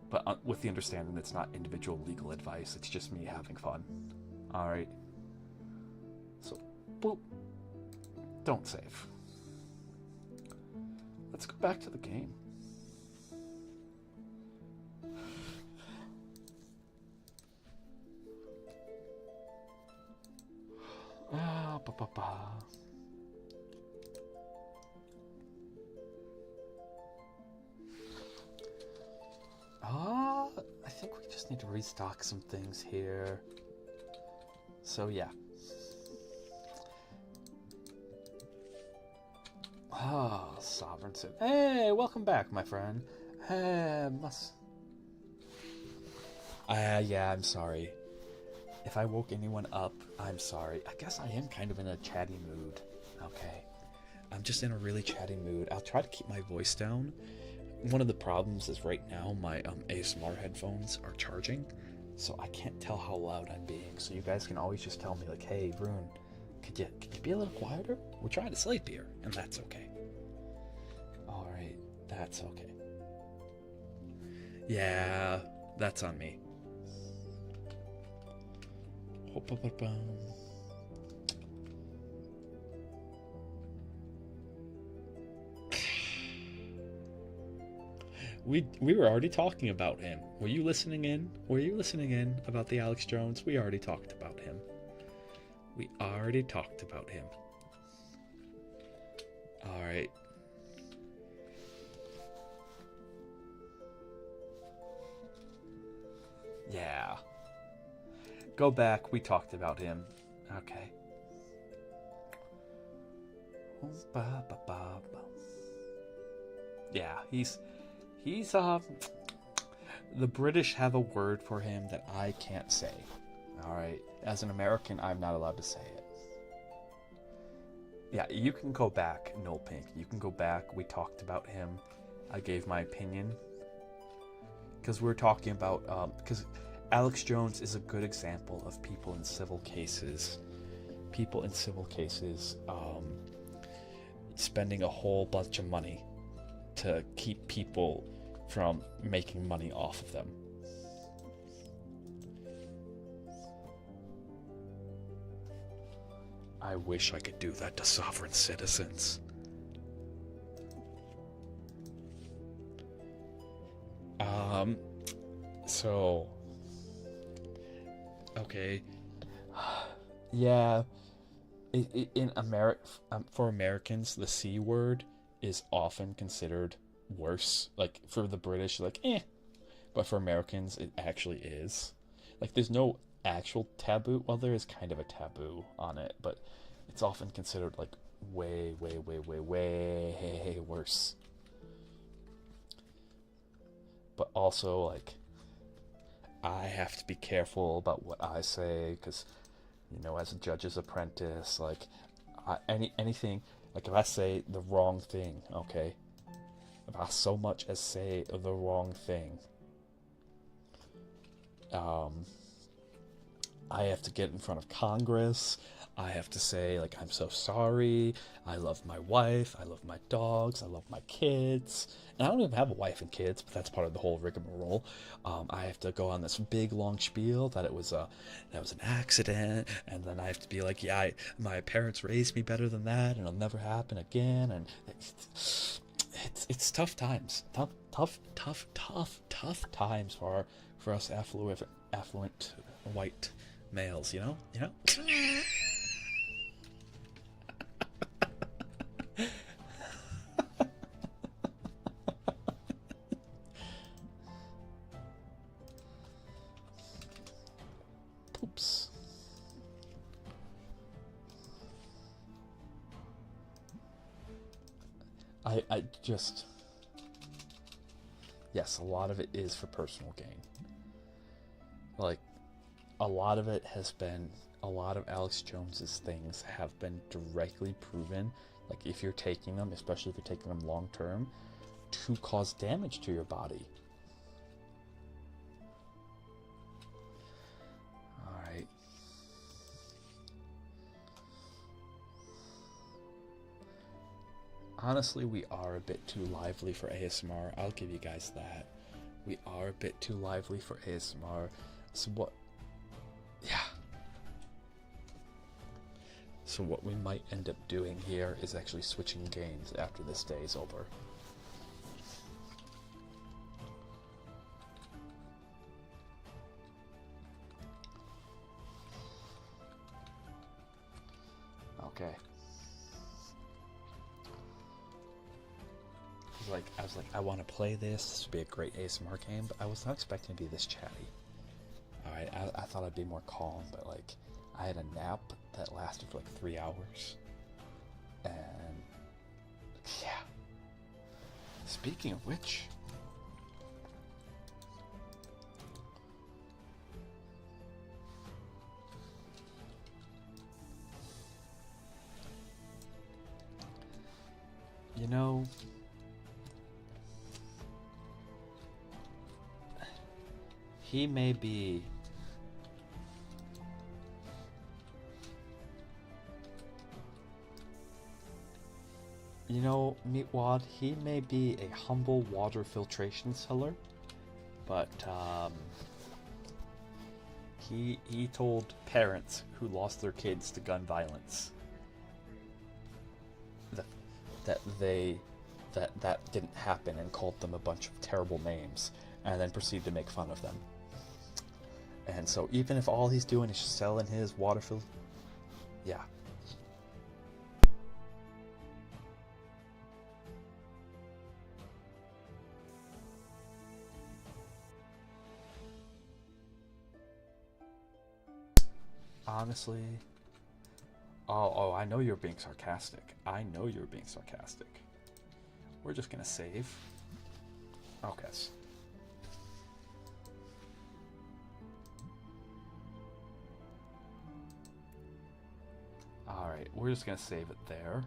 But with the understanding that it's not individual legal advice, it's just me having fun. Alright. So, boop. Don't save. Let's go back to the game. I think we just need to restock some things here. So yeah. Sovereign Sim. Hey, welcome back, my friend. Hey, yeah, I'm sorry. If I woke anyone up, I'm sorry. I guess I am kind of in a chatty mood. Okay. I'm just in a really chatty mood. I'll try to keep my voice down. One of the problems is right now my ASMR headphones are charging, so I can't tell how loud I'm being. So you guys can always just tell me like, hey, Brune, could you be a little quieter? We're trying to sleep here, and that's okay. Alright, that's okay. Yeah, that's on me. We were already talking about him. Were you listening in? Were you listening in about the Alex Jones? We already talked about him. We already talked about him. Alright. Yeah. Go back. We talked about him. Okay. Yeah, he's the British have a word for him that I can't say. Alright. As an American, I'm not allowed to say it. Yeah, you can go back, No Pink. You can go back. We talked about him. I gave my opinion. Because we're talking about because Alex Jones is a good example of people in civil cases. People in civil cases spending a whole bunch of money to keep people from making money off of them. I wish I could do that to sovereign citizens. So okay. Yeah. in America, for Americans, the C word is often considered worse. Like for the British, like but for Americans, it actually is. Like there's no actual taboo. Well, there is kind of a taboo on it, but it's often considered like way, way, way, way, way worse. But also, like, I have to be careful about what I say because, you know, as a judge's apprentice, like, anything, like, if I say the wrong thing, okay, if I so much as say the wrong thing, I have to get in front of Congress. I have to say, like, I'm so sorry. I love my wife. I love my dogs. I love my kids. And I don't even have a wife and kids, but that's part of the whole rigmarole. I have to go on this big long spiel that it was an accident, and then I have to be like, yeah, my parents raised me better than that, and it'll never happen again. And it's tough times, tough times for us affluent white males, you know. Poops. I just, yes, a lot of it is for personal gain. Like, a lot of it has been, a lot of Alex Jones's things have been directly proven, like if you're taking them, especially if you're taking them long term, to cause damage to your body. Alright. Honestly, we are a bit too lively for ASMR. I'll give you guys that. We are a bit too lively for ASMR. So what... Yeah. So what we might end up doing here is actually switching games after this day is over. Okay. I was like, I want to play this. This would be a great ASMR game, but I was not expecting to be this chatty. Alright, I thought I'd be more calm, but like, I had a nap that lasted for like 3 hours. And yeah. Speaking of which, you know, he may be Meatwad, he may be a humble water filtration seller, but he told parents who lost their kids to gun violence that didn't happen, and called them a bunch of terrible names, and then proceeded to make fun of them. And so even if all he's doing is just selling his water filter, yeah. Honestly, oh, I know you're being sarcastic. We're just gonna save. Okay. Alright, we're just gonna save it there.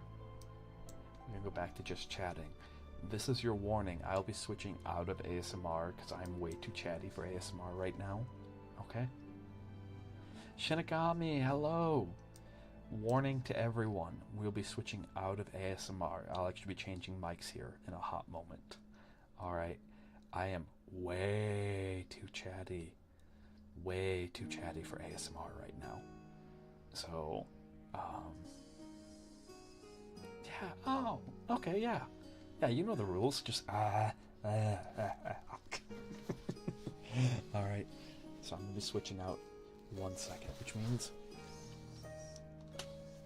We're gonna go back to just chatting. This is your warning. I'll be switching out of ASMR because I'm way too chatty for ASMR right now. Okay? Shinigami, hello! Warning to everyone, we'll be switching out of ASMR. I'll actually be changing mics here in a hot moment. Alright, I am way too chatty for ASMR right now. So, yeah, oh, okay, yeah. Yeah, you know the rules, just, Alright, so I'm gonna be switching out 1 second, which means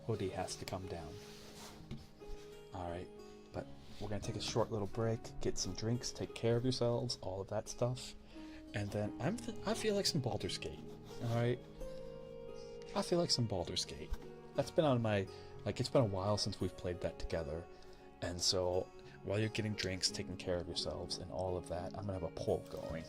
hoodie has to come down. Alright, but we're gonna take a short little break, get some drinks, take care of yourselves, all of that stuff. And then I feel like some Baldur's Gate. Alright? I feel like some Baldur's Gate. That's been on my, like, it's been a while since we've played that together. And so, while you're getting drinks, taking care of yourselves, and all of that, I'm gonna have a poll going.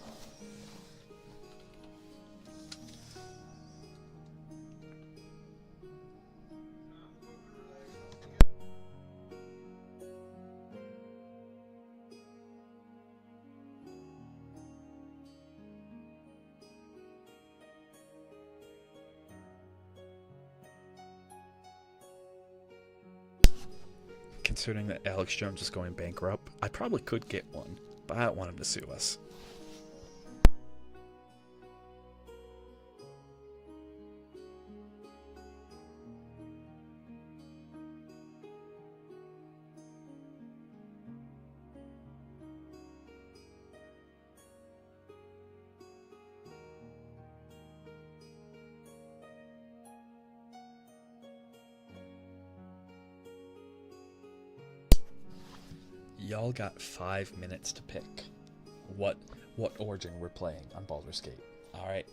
Considering that Alex Jones is going bankrupt, I probably could get one, but I don't want him to sue us. Y'all got 5 minutes to pick what origin we're playing on Baldur's Gate. Alright.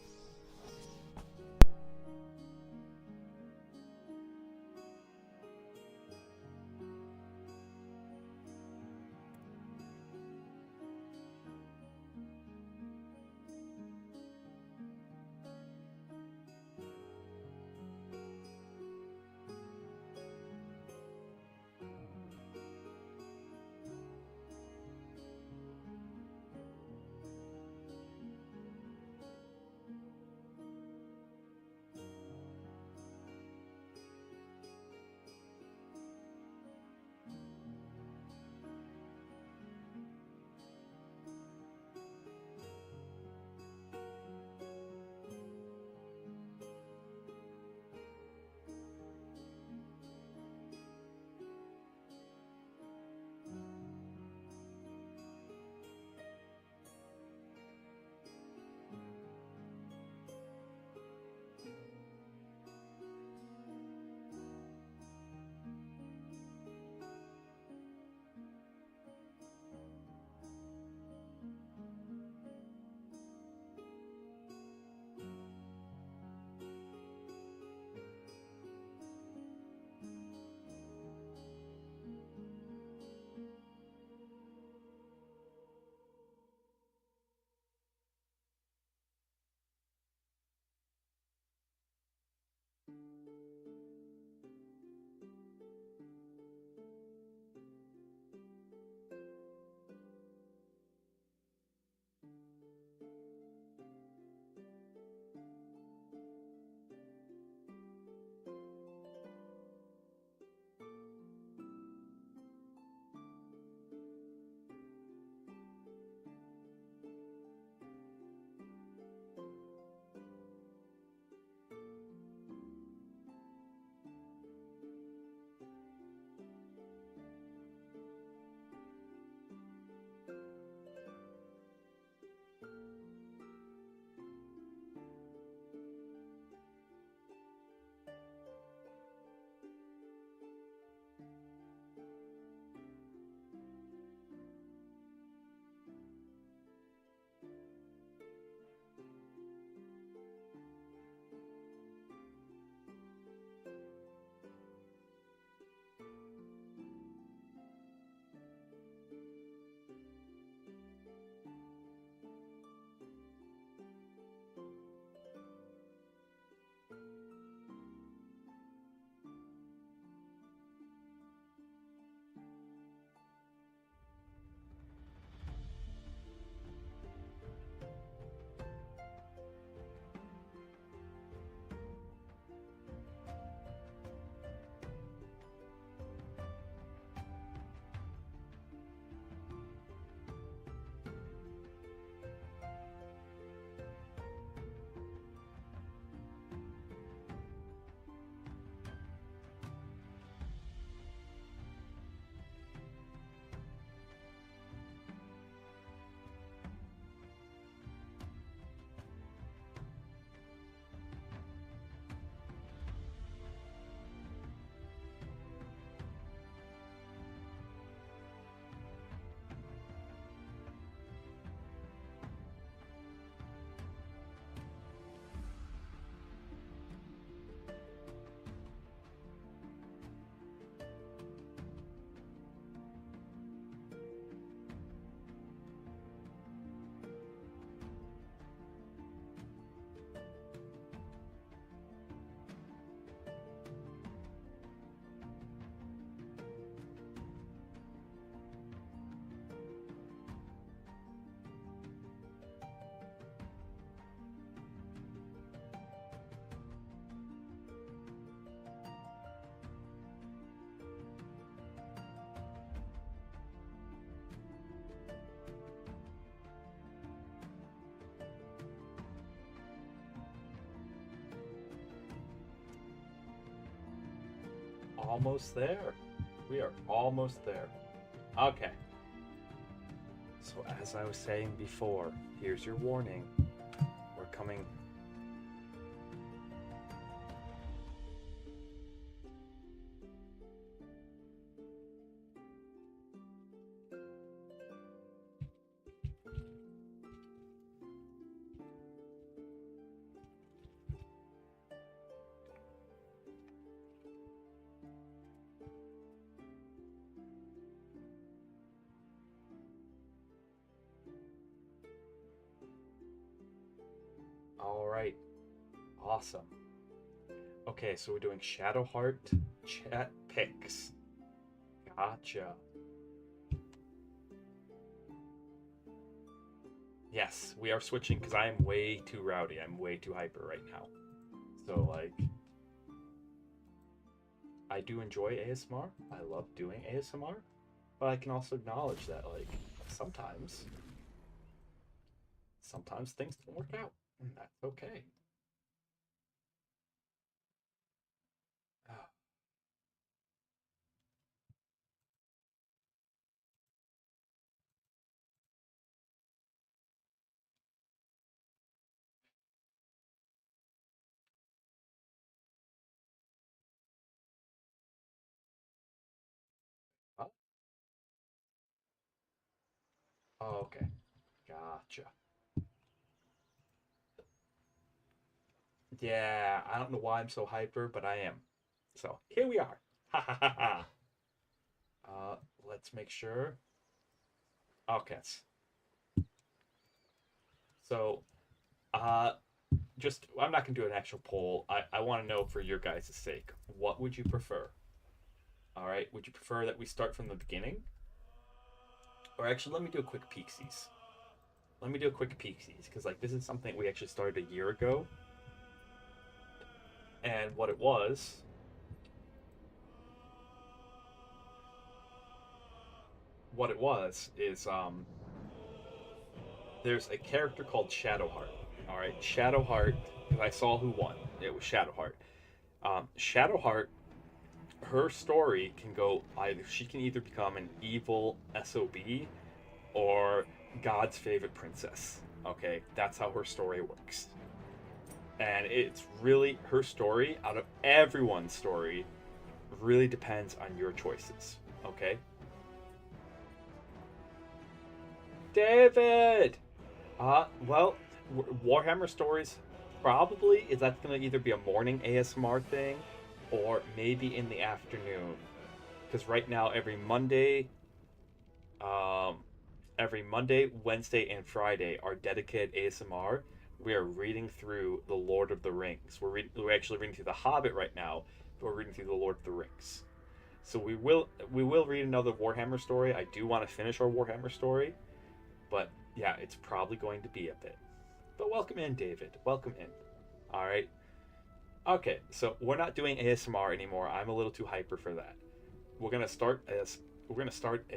almost there. We are almost there. Okay. So as I was saying before, here's your warning. We're coming. All right. Awesome. Okay, so we're doing Shadowheart chat picks. Gotcha. Yes, we are switching because I am way too rowdy. I'm way too hyper right now. So, like, I do enjoy ASMR. I love doing ASMR. But I can also acknowledge that, like, sometimes things don't work out. And that's okay. Oh, oh, okay. Gotcha. Yeah, I don't know why I'm so hyper, but I am. So here we are. Ha ha ha ha. Let's make sure. Okay. So, uh, just I'm not gonna do an actual poll. I want to know for your guys' sake, what would you prefer? All right, would you prefer that we start from the beginning, or actually let me do a quick peeksies? Let me do a quick peeksies because like this is something we actually started a year ago, and what it was is there's a character called Shadowheart. All right, Shadowheart. Because I saw who won. It was Shadowheart. Shadowheart. Her story can go either. She can either become an evil sob or God's favorite princess. Okay, that's how her story works. And it's really her story out of everyone's story really depends on your choices. Okay, David. Well, Warhammer stories probably is that going to either be a morning ASMR thing or maybe in the afternoon. Because right now, um, every Monday, Wednesday, and Friday are dedicated ASMR. We are reading through the Lord of the Rings. We're actually reading through the Hobbit right now. But we're reading through the Lord of the Rings. So we will read another Warhammer story. I do want to finish our Warhammer story, but yeah, it's probably going to be a bit. But welcome in, David. Welcome in. All right. Okay, so we're not doing ASMR anymore. I'm a little too hyper for that. We're gonna start as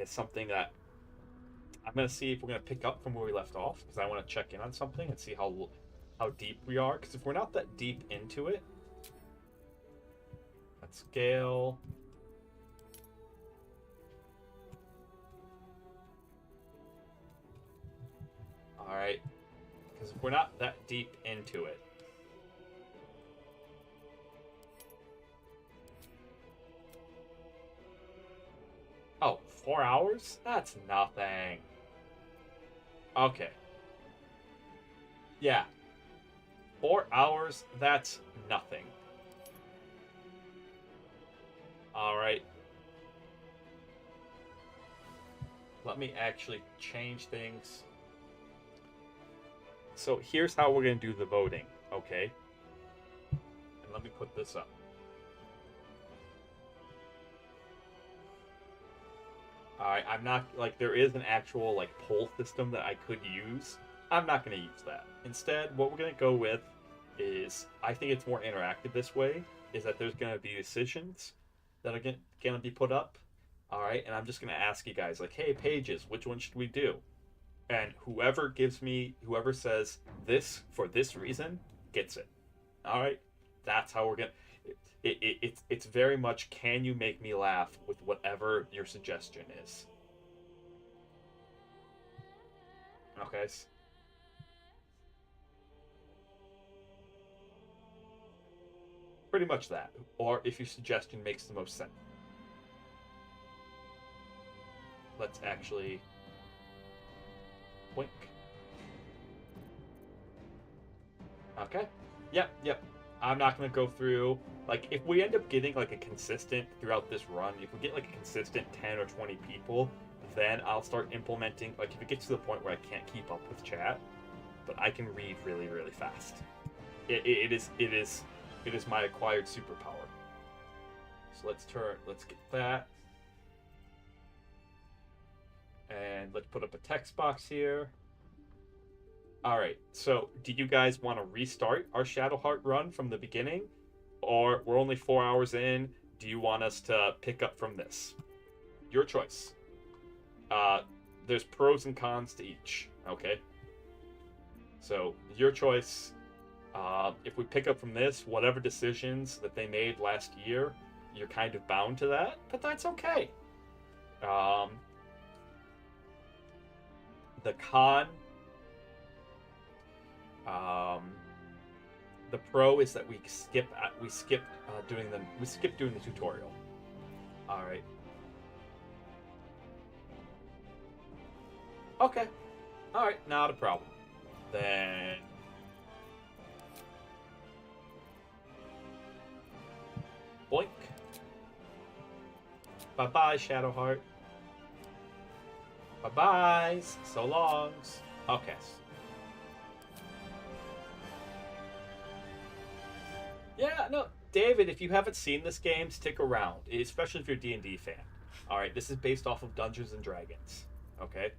something that I'm gonna see if we're gonna pick up from where we left off because I want to check in on something and see how deep we are. Because if we're not that deep into it, let's scale. All right, because if we're not that deep into it, oh, 4 hours? That's nothing. Okay, yeah, 4 hours. That's nothing. All right, let me actually change things. So here's how we're going to do the voting, okay? And let me put this up. All right, I'm not like there is an actual like poll system that I could use. I'm not going to use that. Instead, what we're going to go with is I think it's more interactive this way. Is that there's going to be decisions that are going to be put up. All right, and I'm just going to ask you guys like, hey, pages, which one should we do? And whoever says this for this reason gets it. All right, that's how we're gonna. It's very much, can you make me laugh with whatever your suggestion is? Okay. Pretty much that. Or if your suggestion makes the most sense. Let's actually blink. Okay. Yep, yep. I'm not gonna go through, like, if we end up getting like a consistent throughout this run, if we get like a consistent 10 or 20 people, then I'll start implementing, like, if it gets to the point where I can't keep up with chat, but I can read really, really fast. It is my acquired superpower. So let's get that. And let's put up a text box here. All right. So, do you guys want to restart our Shadowheart run from the beginning, or we're only 4 hours in? Do you want us to pick up from this? Your choice. Uh, there's pros and cons to each. Okay. So your choice. If we pick up from this, whatever decisions that they made last year, you're kind of bound to that, but that's okay. Um, the con. Um, the pro is that we skip doing the tutorial. All right. Okay. All right. Not a problem. Then boink. Bye bye, Shadowheart. Bye bye. So longs. Okay. Yeah, no, David, if you haven't seen this game, stick around, especially if you're a D&D fan. All right, this is based off of Dungeons and Dragons. Okay.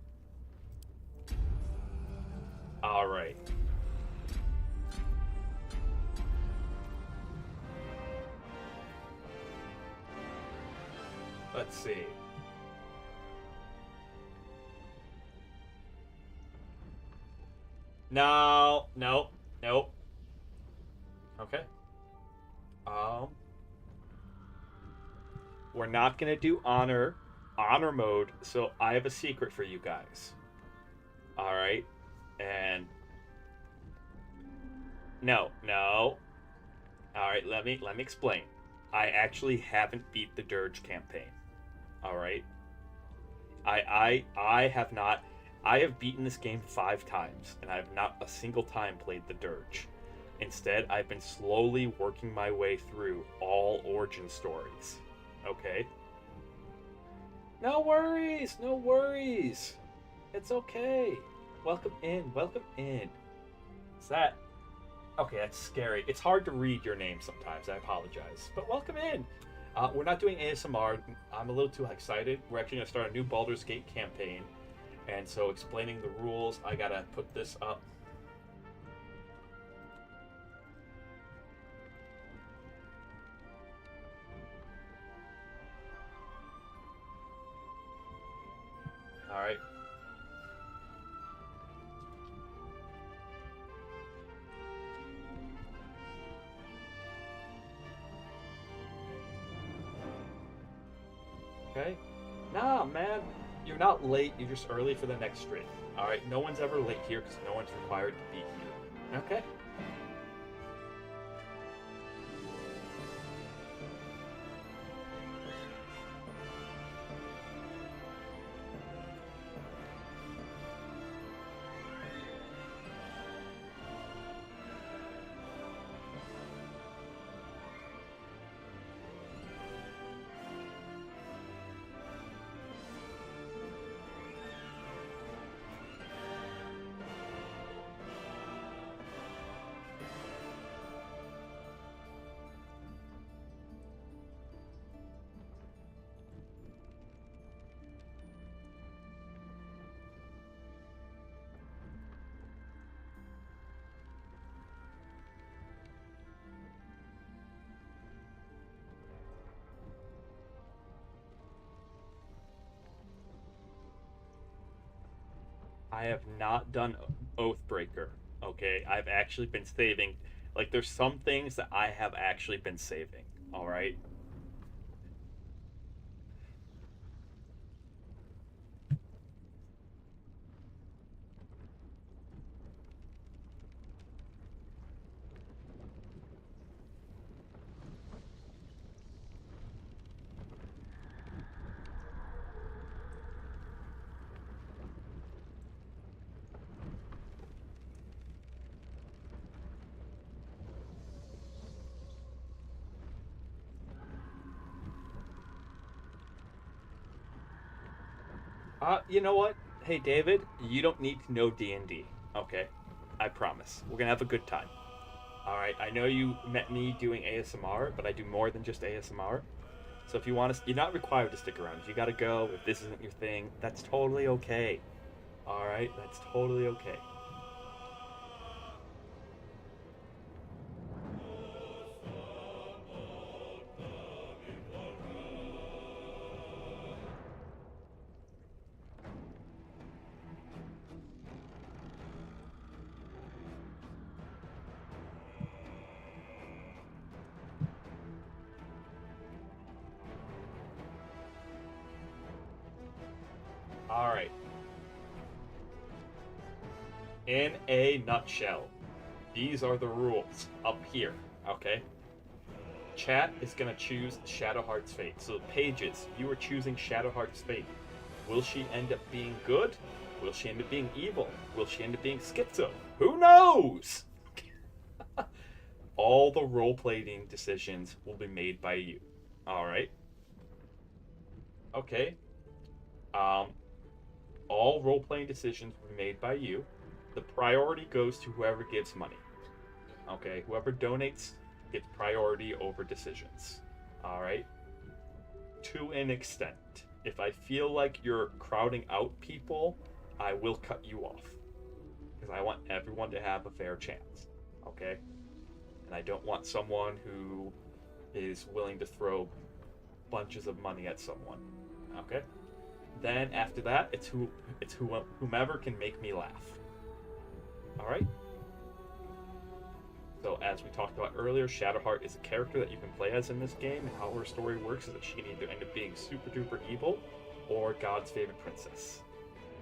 All right. Let's see. No, no, nope. Okay. Um, we're not gonna do honor mode. So I have a secret for you guys. All right, and no, no. All right, let me explain. I actually haven't beat the Dirge campaign. All right, I have not. I have beaten this game 5 times, and I have not a single time played the Dirge. Instead, I've been slowly working my way through all origin stories. Okay? No worries, no worries. It's okay. Welcome in, welcome in. Is that okay? That's scary. It's hard to read your name sometimes. I apologize, but welcome in. We're not doing ASMR. I'm a little too excited. We're actually gonna start a new Baldur's Gate campaign, and so explaining the rules, I gotta put this up. All right. Okay. Nah, man, you're not late. You're just early for the next stream. All right. No one's ever late here because no one's required to be here. Okay. I have not done Oathbreaker. Okay, I've actually been saving. Like, there's some things that I have actually been saving. All right. You know what? Hey, David, you don't need to know D&D. Okay, I promise. We're gonna have a good time. All right. I know you met me doing ASMR, but I do more than just ASMR. So if you want to, you're not required to stick around. If you gotta go, if this isn't your thing, that's totally okay. All right, that's totally okay. All right. In a nutshell, these are the rules up here. Okay. Chat is gonna choose Shadowheart's fate. So pages, you are choosing Shadowheart's fate. Will she end up being good? Will she end up being evil? Will she end up being schizo? Who knows? All the role playing decisions will be made by you. All right. Okay. Um, all role playing decisions will be made by you. The priority goes to whoever gives money. Okay. Whoever donates gets priority over decisions. All right. To an extent. If I feel like you're crowding out people, I will cut you off. Because I want everyone to have a fair chance. Okay? And I don't want someone who is willing to throw bunches of money at someone. Okay? Then after that, it's whomever can make me laugh. All right? So as we talked about earlier, Shadowheart is a character that you can play as in this game, and how her story works is that she can either end up being super duper evil or God's favorite princess.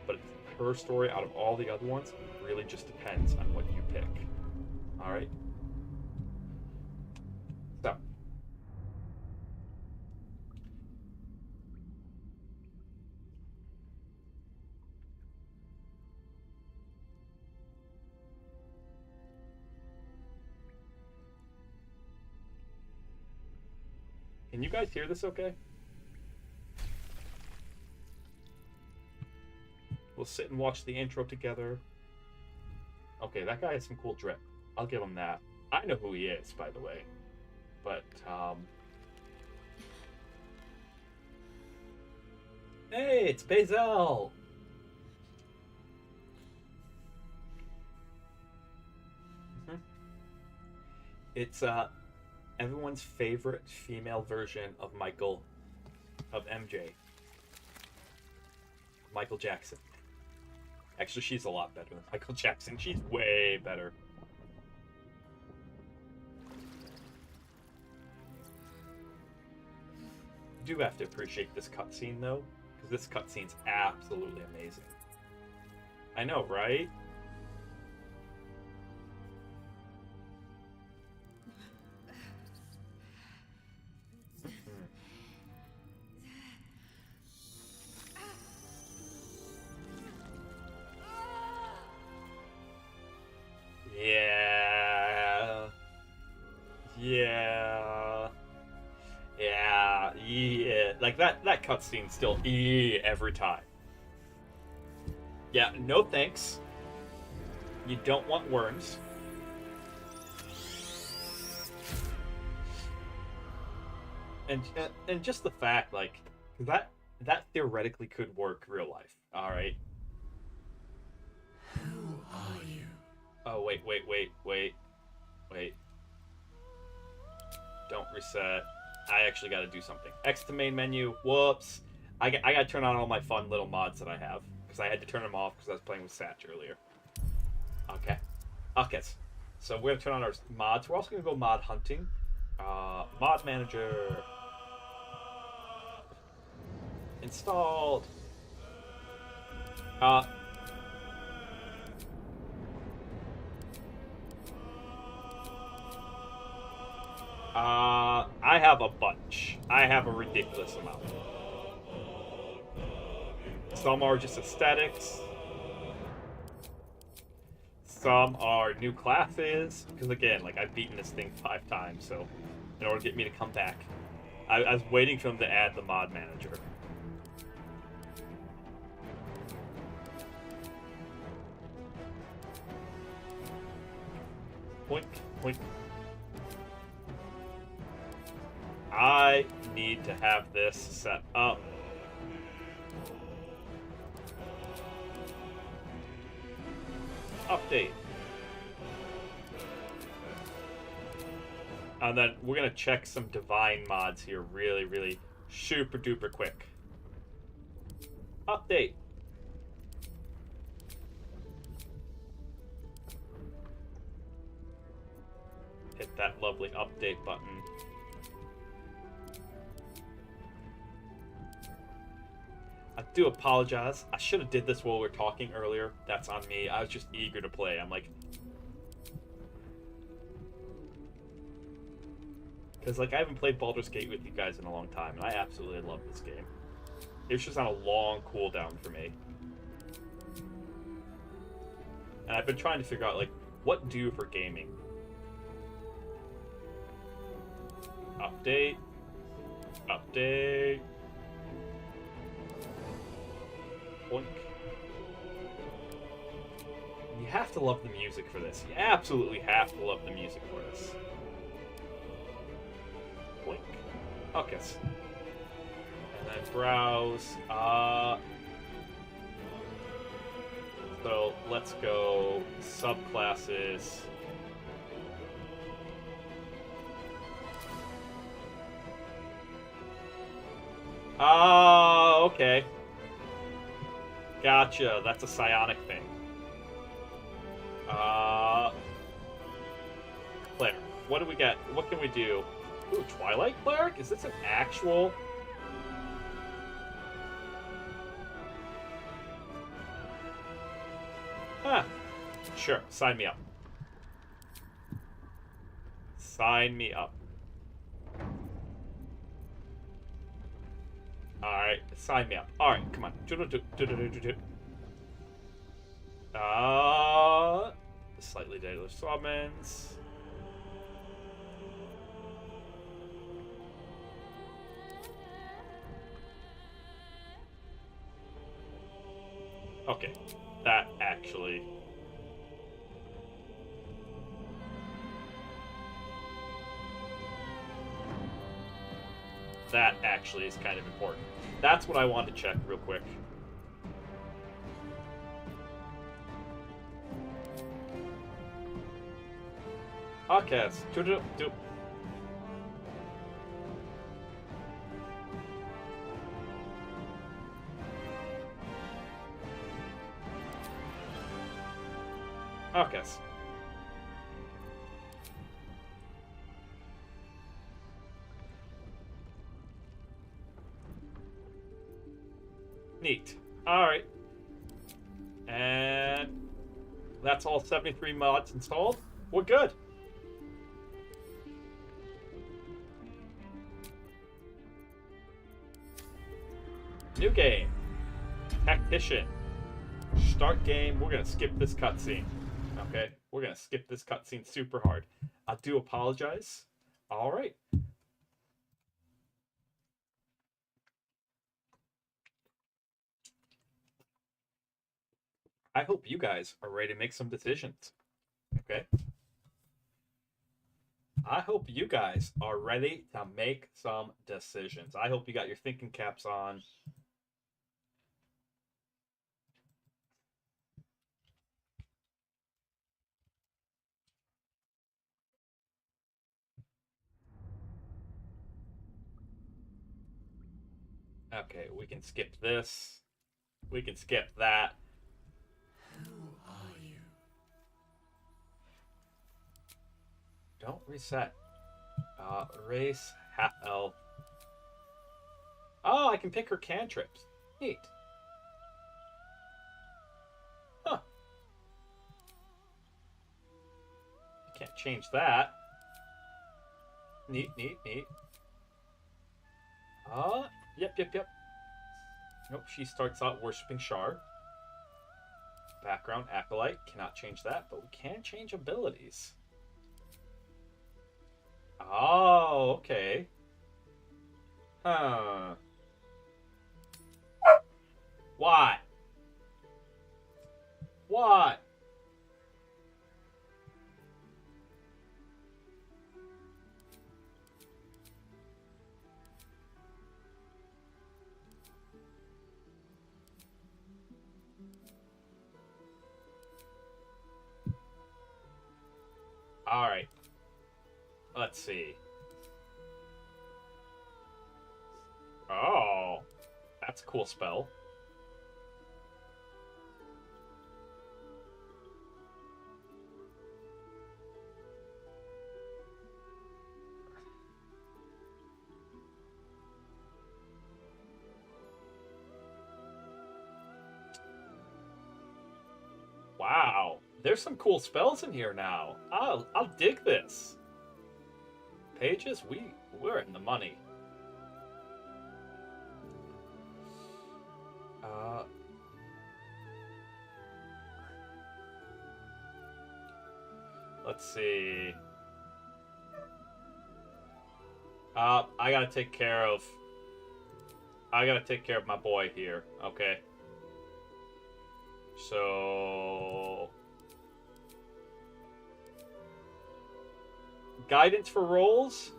But her story out of all the other ones really just depends on what you pick. All right? So, can you guys hear this okay? We'll sit and watch the intro together. Okay, that guy has some cool drip. I'll give him that. I know who he is, by the way. But, hey, it's Bazel! Mhm. It's, everyone's favorite female version of MJ. Michael Jackson. Actually, she's a lot better than Michael Jackson. She's way better. Do have to appreciate this cutscene though, because this cutscene's absolutely amazing. I know, right? Yeah. Yeah. Yeah. Like that cutscene still every time. Yeah, no thanks. You don't want worms. And just the fact, like, that theoretically could work real life. All right. Who are you? Oh wait. Don't reset. I actually got to do something. X to main menu. Whoops. I got to turn on all my fun little mods that I have because I had to turn them off because I was playing with Satch earlier. Okay. So we're gonna turn on our mods. We're also gonna go mod hunting. Mod manager installed. Uh, I have a bunch. I have a ridiculous amount. Some are just aesthetics. Some are new classes. Because again, like I've beaten this thing 5 times, so in order to get me to come back, I was waiting for them to add the mod manager. Poink, poink. I need to have this set up. Update. And then we're going to check some divine mods here really super duper quick. Update. Hit that lovely update button. I do apologize. I should have did this while we were talking earlier. That's on me. I was just eager to play. I'm like... Because, like, I haven't played Baldur's Gate with you guys in a long time, and I absolutely love this game. It was just on a long cooldown for me. And I've been trying to figure out, like, what do for gaming? Update. Update. Boink. You have to love the music for this. You absolutely have to love the music for this. Boink. Okay. And then browse. So let's go subclasses. Okay. Gotcha. That's a psionic thing. Cleric. What do we get? What can we do? Ooh, Twilight Cleric? Is this an actual... Huh. Sure. Sign me up. Sign me up. Alright, sign me up. Alright, come on. Slightly daily summons. Okay, that actually... That actually is kind of important. That's what I wanted to check real quick. Okay, do. Okay. Neat. Alright. And that's all 73 mods installed. We're good. New game. Tactician. Start game. We're going to skip this cutscene. Okay? We're going to skip this cutscene super hard. I do apologize. Alright. I hope you guys are ready to make some decisions. Okay? I hope you guys are ready to make some decisions. I hope you got your thinking caps on. Okay, we can skip this. We can skip that. Who are you? Don't reset. Erase half L. Oh, I can pick her cantrips. Neat. Huh. Can't change that. Neat, neat, neat. Yep. Nope, she starts out worshipping Shar. Background, Acolyte. Cannot change that, but we can change abilities. Oh, okay. Huh. What? What? Alright. Let's see. Oh. That's a cool spell. Wow. There's some cool spells in here now. I'll dig this. Pages, we're in the money. Let's see. I gotta take care of my boy here, okay? So guidance for rolls?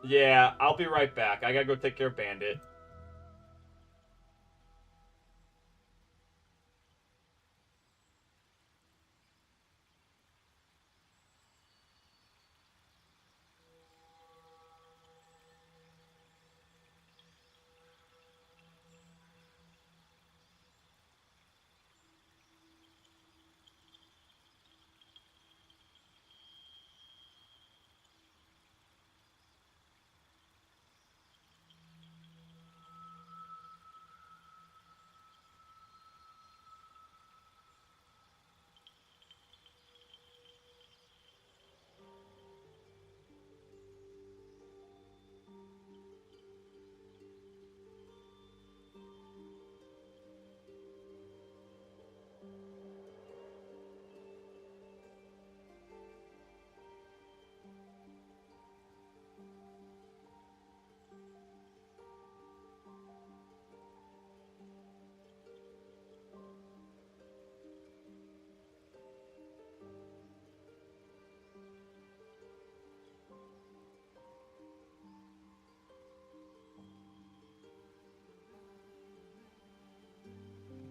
Yeah, I'll be right back. I gotta go take care of Bandit.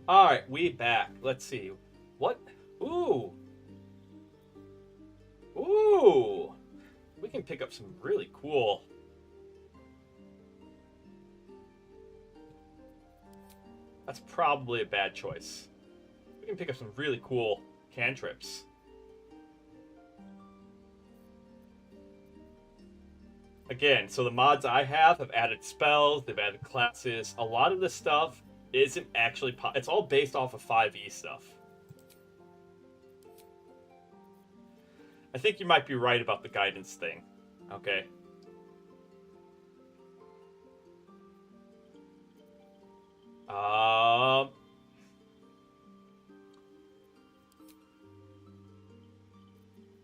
Alright, we back. Let's see. What? Ooh. Ooh. We can pick up some really cool. That's probably a bad choice. We can pick up some really cool cantrips. Again, so the mods I have added spells, they've added classes. A lot of this stuff isn't actually... It's all based off of 5e stuff. I think you might be right about the guidance thing. Okay.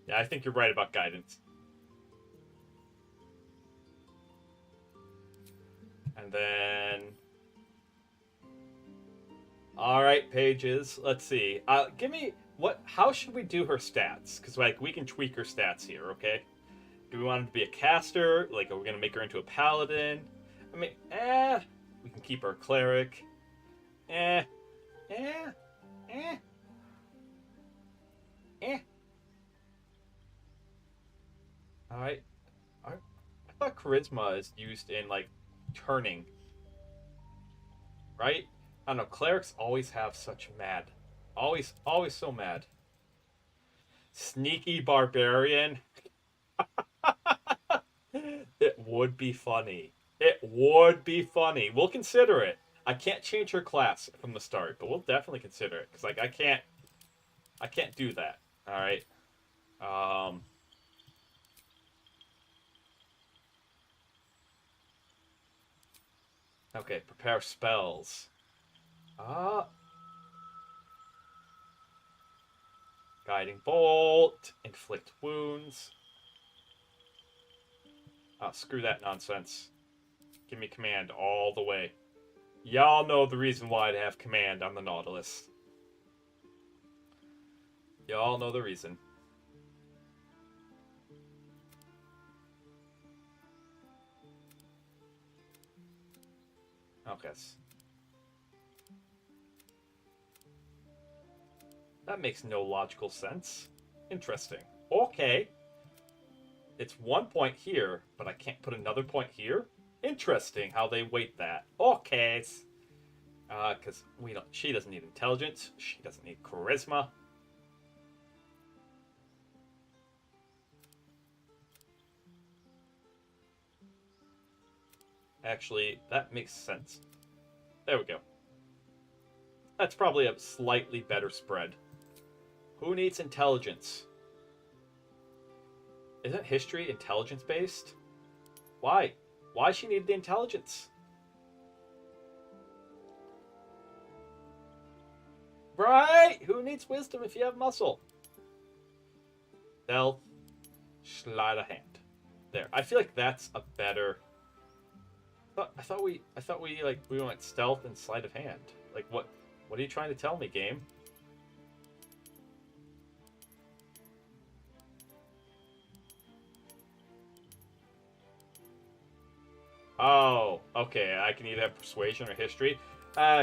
Yeah, I think you're right about guidance. And then... Alright, Pages. Let's see. Give me... How should we do her stats? Because, like, we can tweak her stats here, okay? Do we want her to be a caster? Like, are we going to make her into a paladin? I mean, we can keep her a cleric. Alright. I thought charisma is used in, like, turning. Right? I don't know. Clerics always have such mad. Always so mad. Sneaky barbarian. It would be funny. It would be funny. We'll consider it. I can't change her class from the start, but we'll definitely consider it because like I can't do that. All right. Um. Okay. Prepare spells. Uh. Guiding bolt. Inflict wounds. Oh, screw that nonsense. Give me command all the way. Y'all know the reason why I'd have command on the Nautilus. Y'all know the reason. Okay. That makes no logical sense. Interesting. Okay. It's 1 point here, but I can't put another point here? Interesting how they weight that. Okay. Because she doesn't need intelligence. She doesn't need charisma. Actually, that makes sense. There we go. That's probably a slightly better spread. Who needs intelligence? Isn't history intelligence based? Why? Why she need the intelligence? Right? Who needs wisdom if you have muscle? Stealth, sleight of hand. There. I feel like that's a better. I thought we went stealth and sleight of hand. Like what? What are you trying to tell me, game? Oh, okay. I can either have persuasion or history.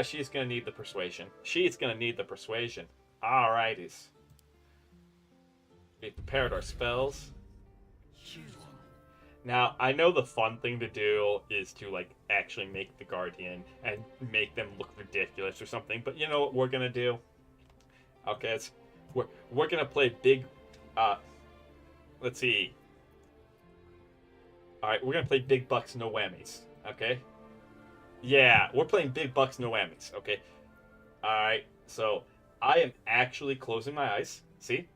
She's gonna need the persuasion. She's gonna need the persuasion. Alrighties. We prepared our spells. Now, I know the fun thing to do is to, like, actually make the Guardian and make them look ridiculous or something, but you know what we're gonna do? Okay, we're gonna play big, let's see. Alright, we're gonna play big bucks, no whammies, okay? Yeah, we're playing big bucks, no whammies, okay? Alright, so I am actually closing my eyes. See?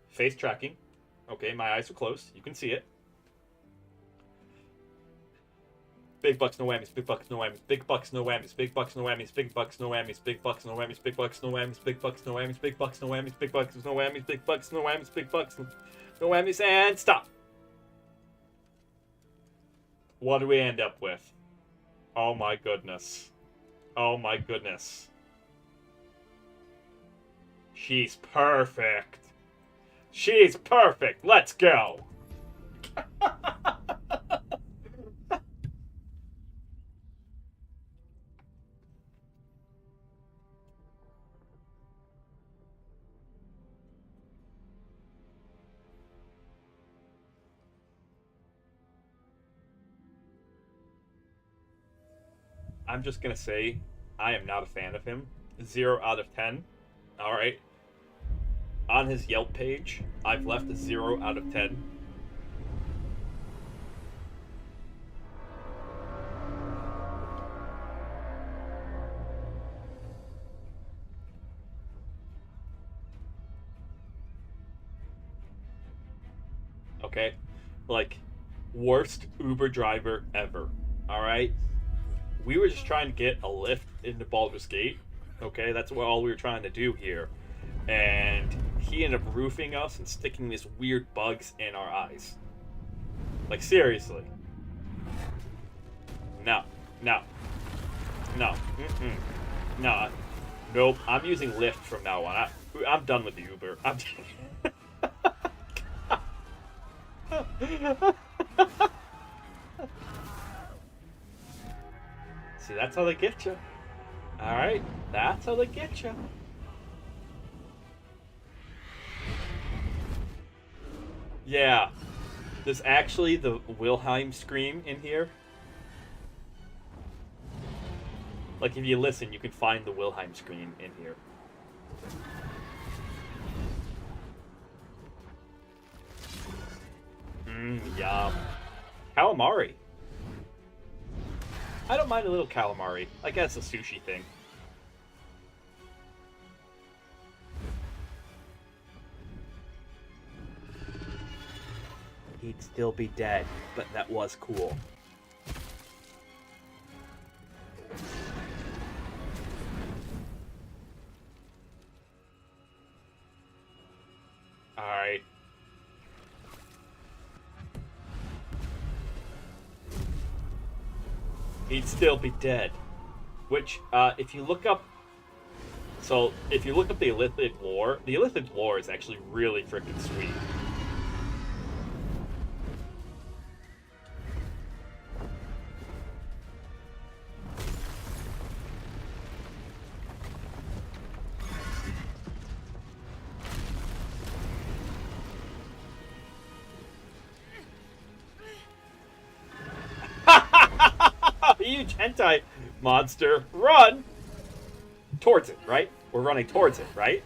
Face tracking. Okay, my eyes are closed. You can see it. Big bucks, no whammies, big bucks, no whammies, big bucks, no whammies, big bucks, no whammies, big bucks, no whammies, big bucks, no whammies, big bucks, no whammies, big bucks, no whammies, big bucks, no whammies, big bucks, no whammies, big bucks, no whammies, big bucks, no whammies, and stop. What do we end up with? Oh my goodness. Oh my goodness. She's perfect. She's perfect. Let's go. I'm just gonna say, I am not a fan of him. 0 out of 10. Alright. On his Yelp page, I've left a 0 out of 10. Okay? Like, worst Uber driver ever. Alright? We were just trying to get a lift into Baldur's Gate. Okay, that's what all we were trying to do here. And he ended up roofing us and sticking these weird bugs in our eyes. Like, seriously. No. No. No. Mm-mm. No. Nope. I'm using Lyft from now on. I'm done with the Uber. I'm See, that's how they get you. Alright? That's how they get you. Yeah. There's actually the Wilhelm scream in here. Like, if you listen, you can find the Wilhelm screen in here. Yum. Calamari. I don't mind a little calamari. I guess a sushi thing. He'd still be dead, but that was cool. Alright. He'd still be dead. Which, if you look up... So, if you look up the Illithid lore is actually really freaking sweet. Huge hentai monster. Run! Towards it, right? We're running towards it, right?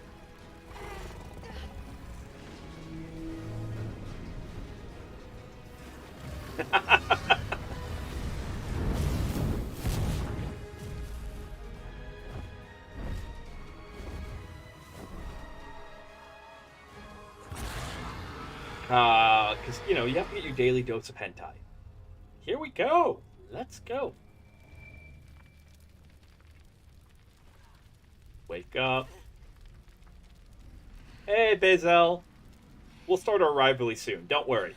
Because, you know, you have to get your daily dose of hentai. Here we go. Let's go. Wake up. Hey, Bazel. We'll start our rivalry soon. Don't worry.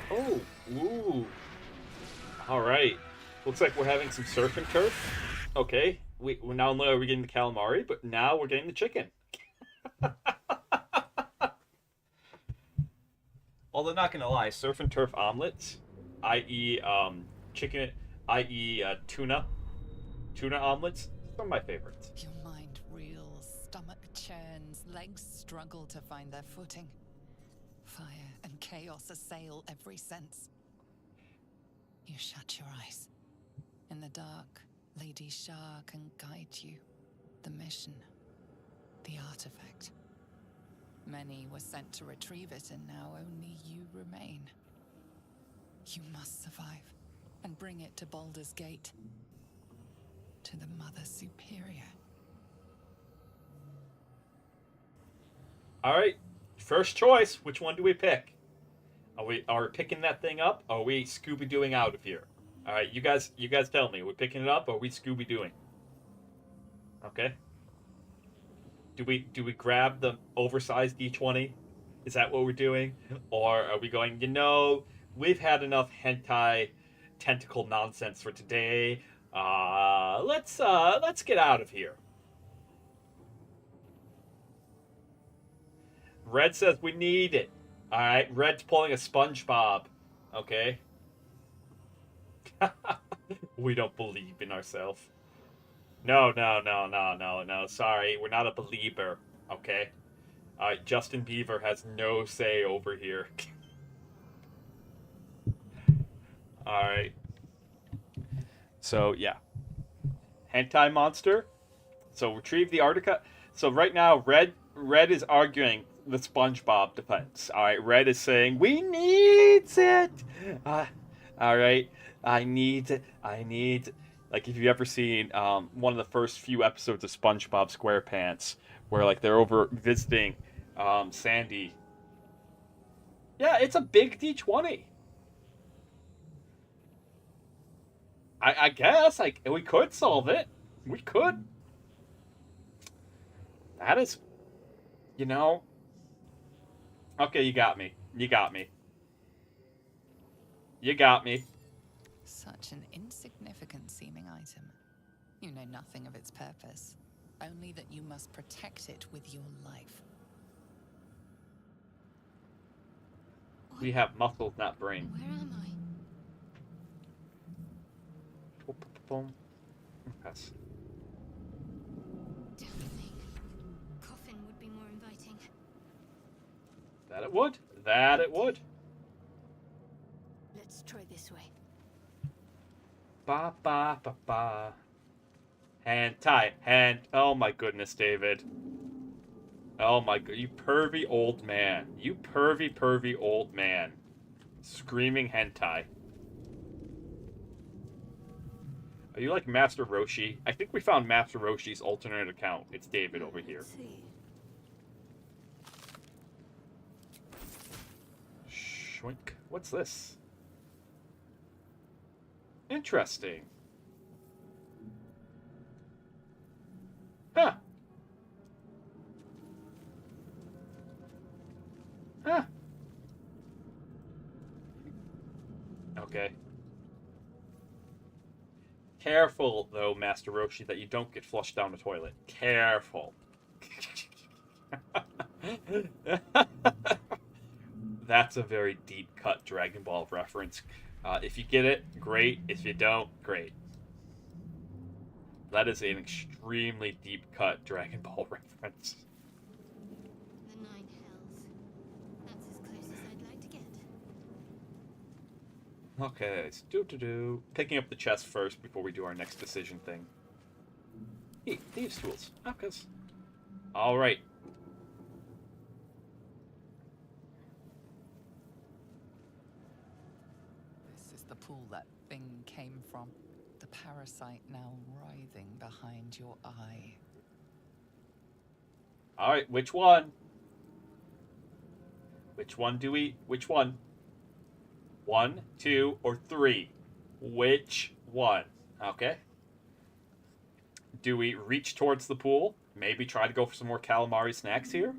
Oh, ooh. Alright. Looks like we're having some surf and turf. Okay. We're not only are we getting the calamari, but now we're getting the chicken. Although, not gonna lie, surf and turf omelets, i.e., chicken, i.e., tuna omelets, some of my favorites. Your mind reels, stomach churns, legs struggle to find their footing. Fire and chaos assail every sense. You shut your eyes. In the dark, Lady Shah can guide you. The mission, the artifact. Many were sent to retrieve it, and now only you remain. You must survive and bring it to Baldur's Gate. To the Mother Superior. Alright. First choice, which one do we pick? Are we picking that thing up? Or are we Scooby-Dooing out of here? Alright, you guys tell me. Are we picking it up or are we Scooby-Dooing? Okay. Do we grab the oversized D20? Is that what we're doing? Or are we going, you know, we've had enough hentai tentacle nonsense for today. Let's get out of here. Red says we need it. Alright, Red's pulling a SpongeBob. Okay. We don't believe in ourselves. No. Sorry, we're not a believer. Okay? Alright, Justin Bieber has no say over here. Alright. So, yeah. Hentai monster. So, retrieve the artifact. So, right now, Red is arguing the SpongeBob defense. Alright, Red is saying, we need it! Alright, I need it. Like, if you've ever seen one of the first few episodes of SpongeBob SquarePants, where, like, they're over visiting Sandy. Yeah, it's a big D20. I guess, like, we could solve it. We could. That is, you know... Okay, you got me. You got me. Such an insignificant seeming item. You know nothing of its purpose, only that you must protect it with your life. We have muscles, not brain. Where am I? Boom. Yes. Damn thing. Coffin would be more inviting. That it would. That it would. Let's try this way. Ba ba ba ba. Hand tie. Hand. Oh my goodness, David. Oh my god. You pervy old man. You pervy old man. Screaming hentai. Are you like Master Roshi? I think we found Master Roshi's alternate account. It's David over here. Let's see. Shwink. What's this? Interesting. Huh. Huh. Okay. Careful, though, Master Roshi, that you don't get flushed down the toilet. Careful. That's a very deep-cut Dragon Ball reference. If you get it, great. If you don't, great. That is an extremely deep-cut Dragon Ball reference. The Nine Hells. That's as close as I'd like to get. Okay, so picking up the chest first before we do our next decision thing. Hey, thieves' tools. Okay. Alright. This is the pool that thing came from. The parasite now writhing behind your eye. Alright, which one? Which one? 1, 2, or 3? Which one? Okay. Do we reach towards the pool? Maybe try to go for some more calamari snacks here?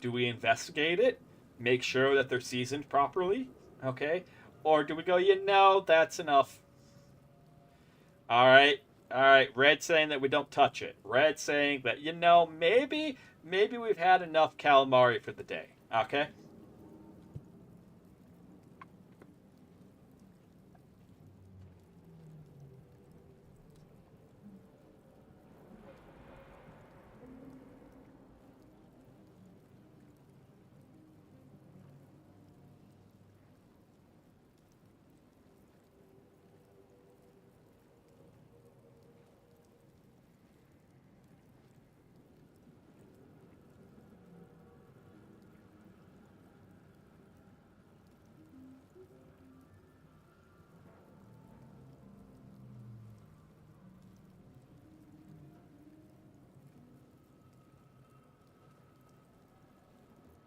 Do we investigate it? Make sure that they're seasoned properly? Okay. Or do we go, that's enough. Alright. Red saying that we don't touch it. Red saying that, maybe we've had enough calamari for the day. Okay?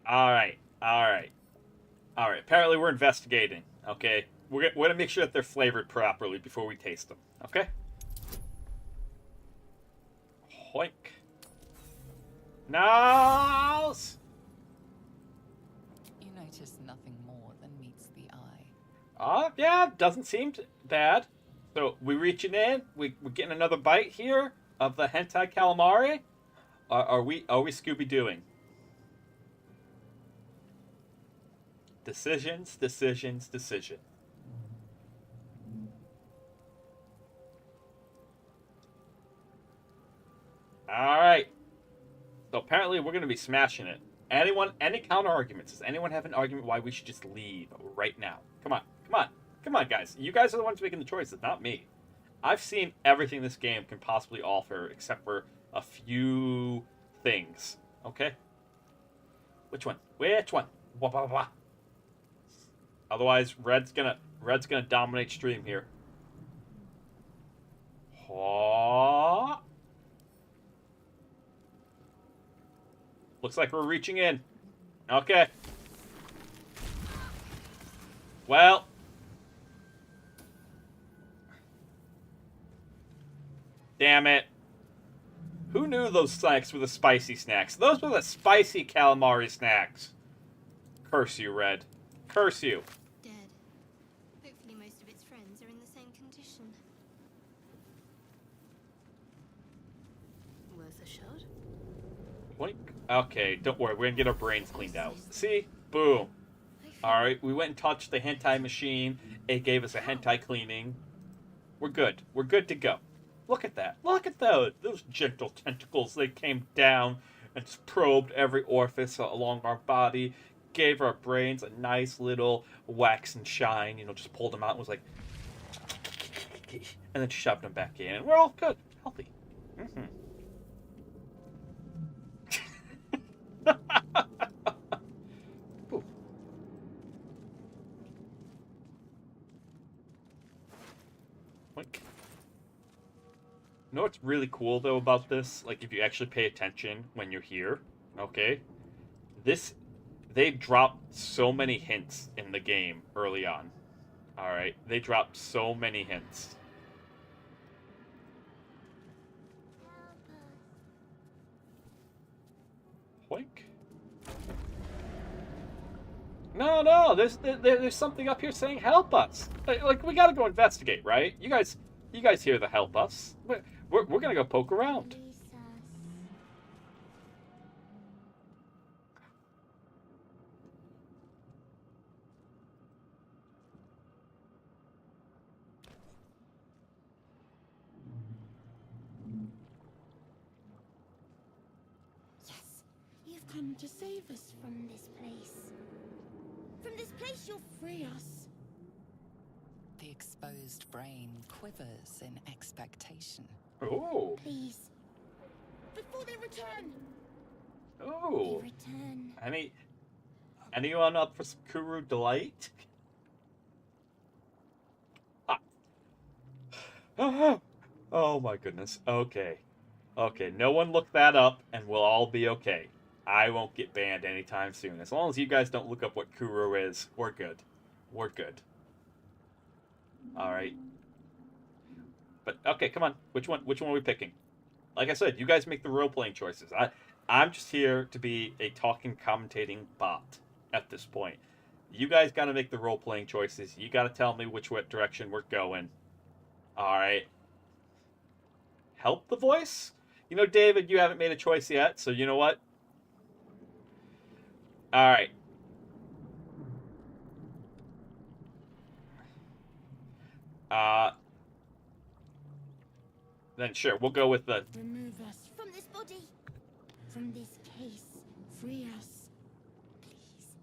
Alright. Apparently we're investigating, okay? We're going to make sure that they're flavored properly before we taste them, okay? Hoink. Nose! You notice nothing more than meets the eye. Yeah, doesn't seem bad. So, we reaching in? We're getting another bite here of the hentai calamari? Are we Scooby-Dooing? Decisions. Alright. So apparently we're going to be smashing it. Any counter arguments? Does anyone have an argument why we should just leave right now? Come on, guys. You guys are the ones making the choices, not me. I've seen everything this game can possibly offer except for a few things. Okay? Which one? Blah, blah, blah. Otherwise, Red's gonna dominate stream here. Looks like we're reaching in. Okay. Well. Damn it. Who knew those snacks were the spicy snacks? Those were the spicy calamari snacks. Curse you, Red. Curse you. Dead. Hopefully most of its friends are in the same condition. Worth a shot? Blink. Okay, don't worry. We're gonna get our brains cleaned out. See? Boom. I Alright, we went and touched the hentai machine. It gave us a hentai cleaning. We're good. We're good to go. Look at that. Look at those gentle tentacles. They came down and just probed every orifice along our body, gave our brains a nice little wax and shine, just pulled them out and was like, and then shoved them back in. And we're all good. Healthy. Mm-hmm. You know what's really cool though about this? Like if you actually pay attention when you're here, okay? They dropped so many hints in the game early on. Alright? They dropped so many hints. Hoink. No, there's something up here saying help us. Like we gotta go investigate, right? You guys hear the help us. We're gonna go poke around. Yes, you've come to save us from this place. From this place, you'll free us. The exposed brain quivers in expectation. Oh. Please. Before they return. Oh. They return. Anyone up for some Kuru delight? Ah. Oh my goodness. Okay. Okay, no one look that up and we'll all be okay. I won't get banned anytime soon. As long as you guys don't look up what Kuru is, we're good. We're good. Alright. But, okay, come on. Which one are we picking? Like I said, you guys make the role-playing choices. I'm just here to be a talking, commentating bot at this point. You guys gotta make the role-playing choices. You gotta tell me which direction we're going. Alright. Help the voice? David, you haven't made a choice yet, so you know what? Alright. Then sure, we'll go with the... Remove us from this body. From this case. Free us. Please.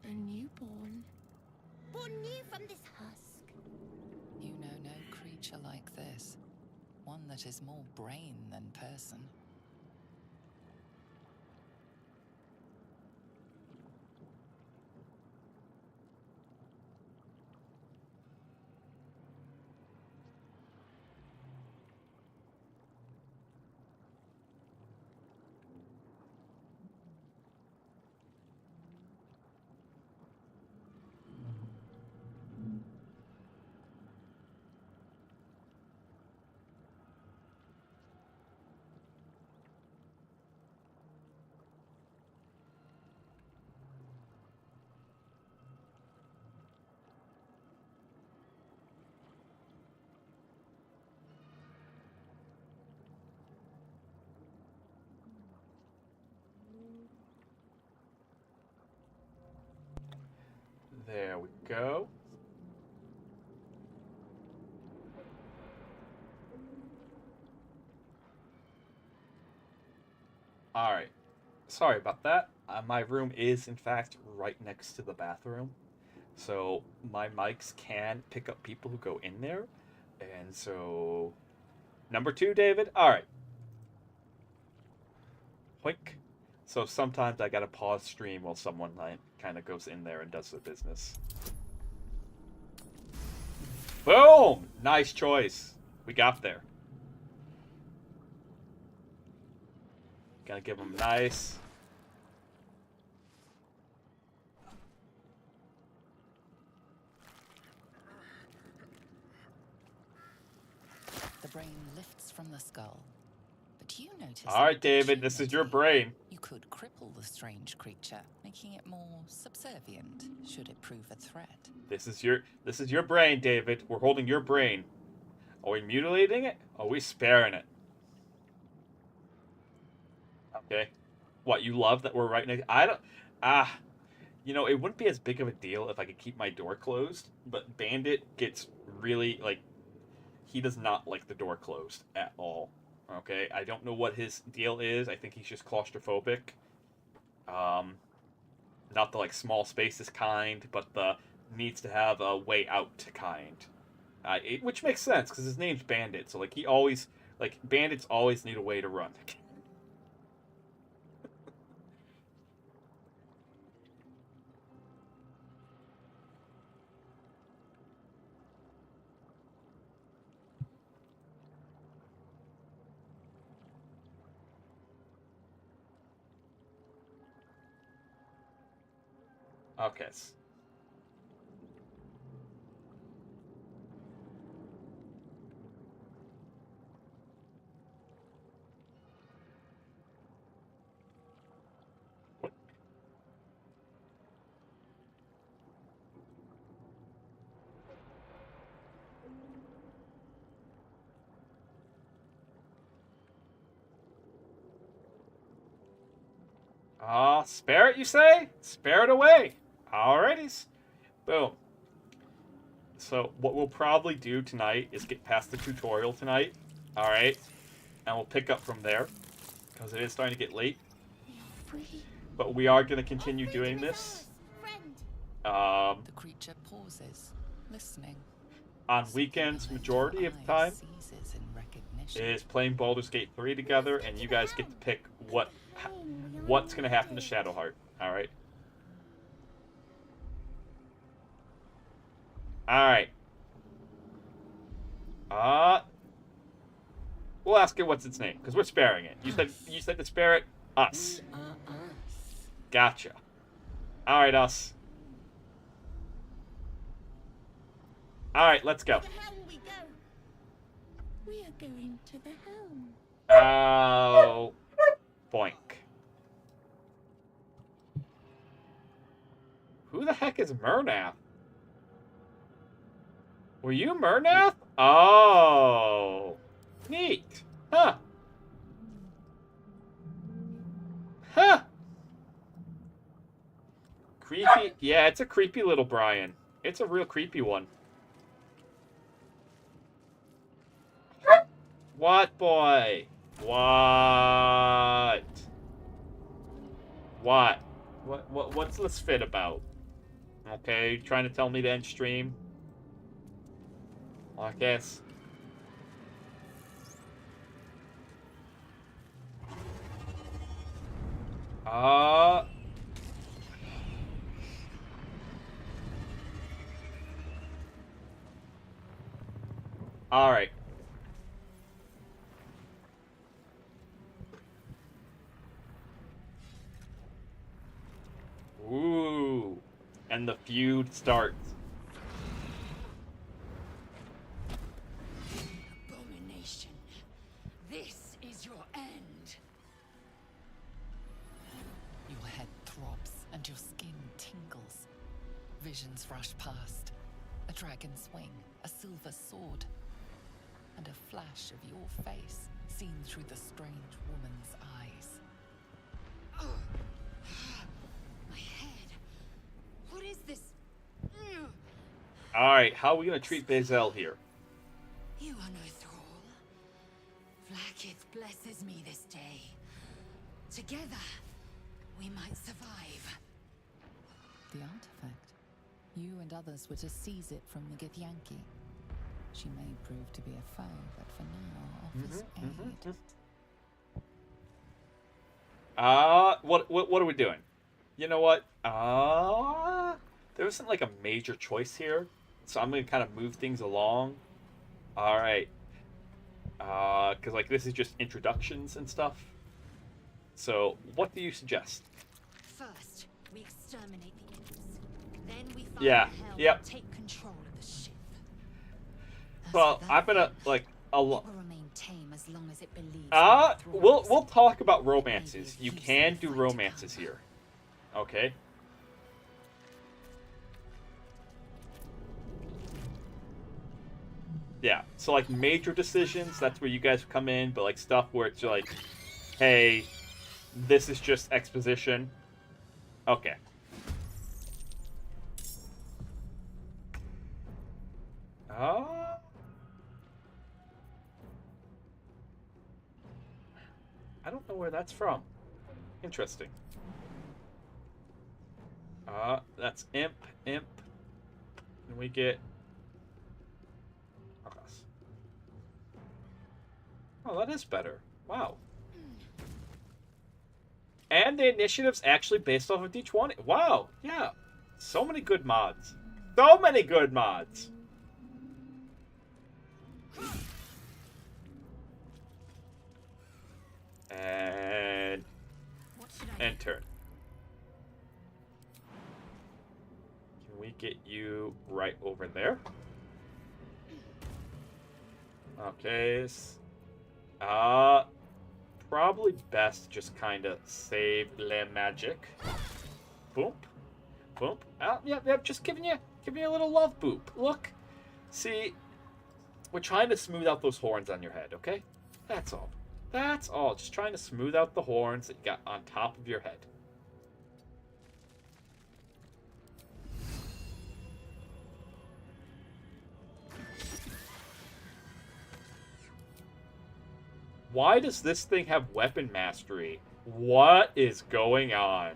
A newborn. Born new from this husk. You know no creature like this. One that is more brain than person. There we go. Alright. Sorry about that. My room is, in fact, right next to the bathroom. So my mics can pick up people who go in there. And so... Number 2, David? Alright. Hoink. So sometimes I gotta pause stream while someone kind of goes in there and does their business. Boom! Nice choice. We got there. Gotta give him nice. The brain lifts from the skull. But you notice. All right, David, this is your brain. You could cripple the strange creature, making it more subservient should it prove a threat. This is your brain, David. We're holding your brain. Are we mutilating it? Or are we sparing it? Okay. What, you love that we're right next? I don't. You know, it wouldn't be as big of a deal if I could keep my door closed, but Bandit gets really, like, he does not like the door closed at all. Okay? I don't know what his deal is. I think he's just claustrophobic. Not the, like, small spaces kind, but the needs to have a way out kind. Which makes sense, because his name's Bandit, so, like, he always, like, bandits always need a way to run. Okay. Spare it, you say? Spare it away. Alrighties. Boom. So, what we'll probably do tonight is get past the tutorial tonight. Alright? And we'll pick up from there. Because it is starting to get late. But we are going to continue doing this. The creature pauses, listening. On weekends, majority of the time, is playing Baldur's Gate 3 together, and you guys get to pick what's going to happen to Shadowheart. Alright? Alright. We'll ask it what's its name, because we're sparing it. You said to spare it? Us. Gotcha. Alright, us. Alright, let's go. To the helm we go. We are going to the helm. Oh. Boink. Who the heck is Murnath? Were you Murnath? Oh. Neat. Huh. Huh. Creepy. Yeah, it's a creepy little Brian. It's a real creepy one. What, boy? What? What? What's this fit about? Okay, trying to tell me to end stream? I guess. Alright. Ooh. And the feud starts. Abomination. This is your end. Your head throbs and your skin tingles. Visions rush past. A dragon's wing, a silver sword, and a flash of your face seen through the strange woman's eyes. My head. What is this? Alright, how are we gonna treat Bazel here? You are no thrall. Vlaakith blesses me this day. Together, we might survive. The artifact. You and others were to seize it from the Githyanki. She may prove to be a foe, but for now offers aid. What are we doing? You know what? There isn't like a major choice here, So I'm gonna kind of move things along. All right. Because like this is just introductions and stuff. So what do you suggest? First, we exterminate the imps. Then we find Yeah, hell yep. and take control of the ship. As Well, for that I'm gonna thing, like a it lot. will remain tame as long as it believes. We'll talk about romances. You can do romances here. Okay. Yeah. So like major decisions, that's where you guys come in, but like stuff where it's like, hey, this is just exposition. Okay. I don't know where that's from. Interesting. That's imp. And we get... Oh, that is better. Wow. And the initiative's actually based off of D20. Wow, yeah. So many good mods. So many good mods. And enter. Can we get you right over there? Okay. Probably best just kind of save le magic. Boop. Boop. Yep, just giving you a little love boop. Look. See, we're trying to smooth out those horns on your head, okay? That's all. That's all. Just trying to smooth out the horns that you got on top of your head. Why does this thing have weapon mastery? What is going on?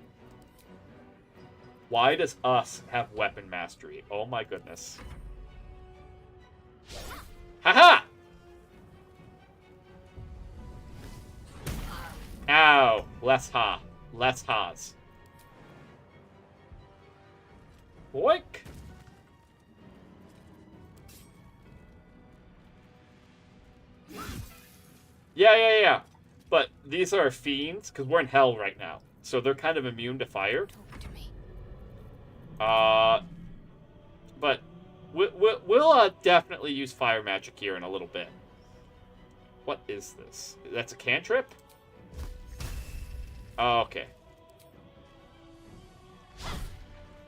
Why does us have weapon mastery? Oh my goodness. Haha! Ow! Less ha. Less ha's. Boink! Yeah. But these are fiends, because we're in hell right now. So they're kind of immune to fire. Talk to me. But we'll definitely use fire magic here in a little bit. What is this? That's a cantrip? Okay.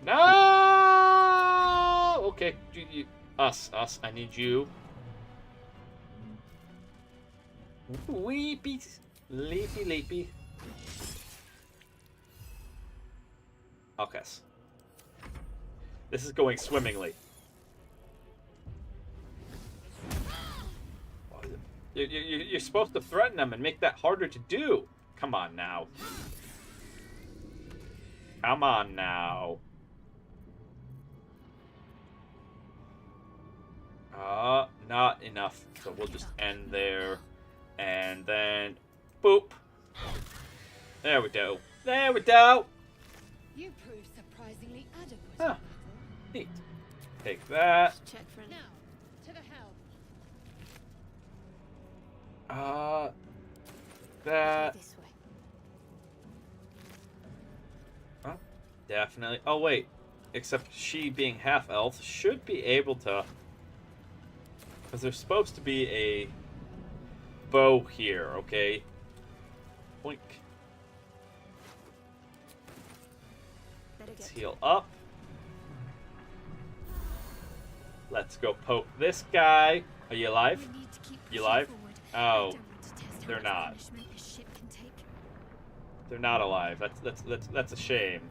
No! Okay, us. I need you. Weepy, leapy. Okay. This is going swimmingly. You're supposed to threaten them and make that harder to do. Come on now. Come on now. Not enough. So we'll just end there. And then, boop. There we go. There we go. You prove surprisingly adequate. Huh. Neat. Take that. Check for now. To the hell. That. This way. Huh? Definitely. Oh, wait. Except she being half-elf should be able to... Because there's supposed to be a bow here, okay? Boink. Let's heal up. Let's go poke this guy. Are you alive? You alive? Oh, they're not. They're not alive. That's a shame.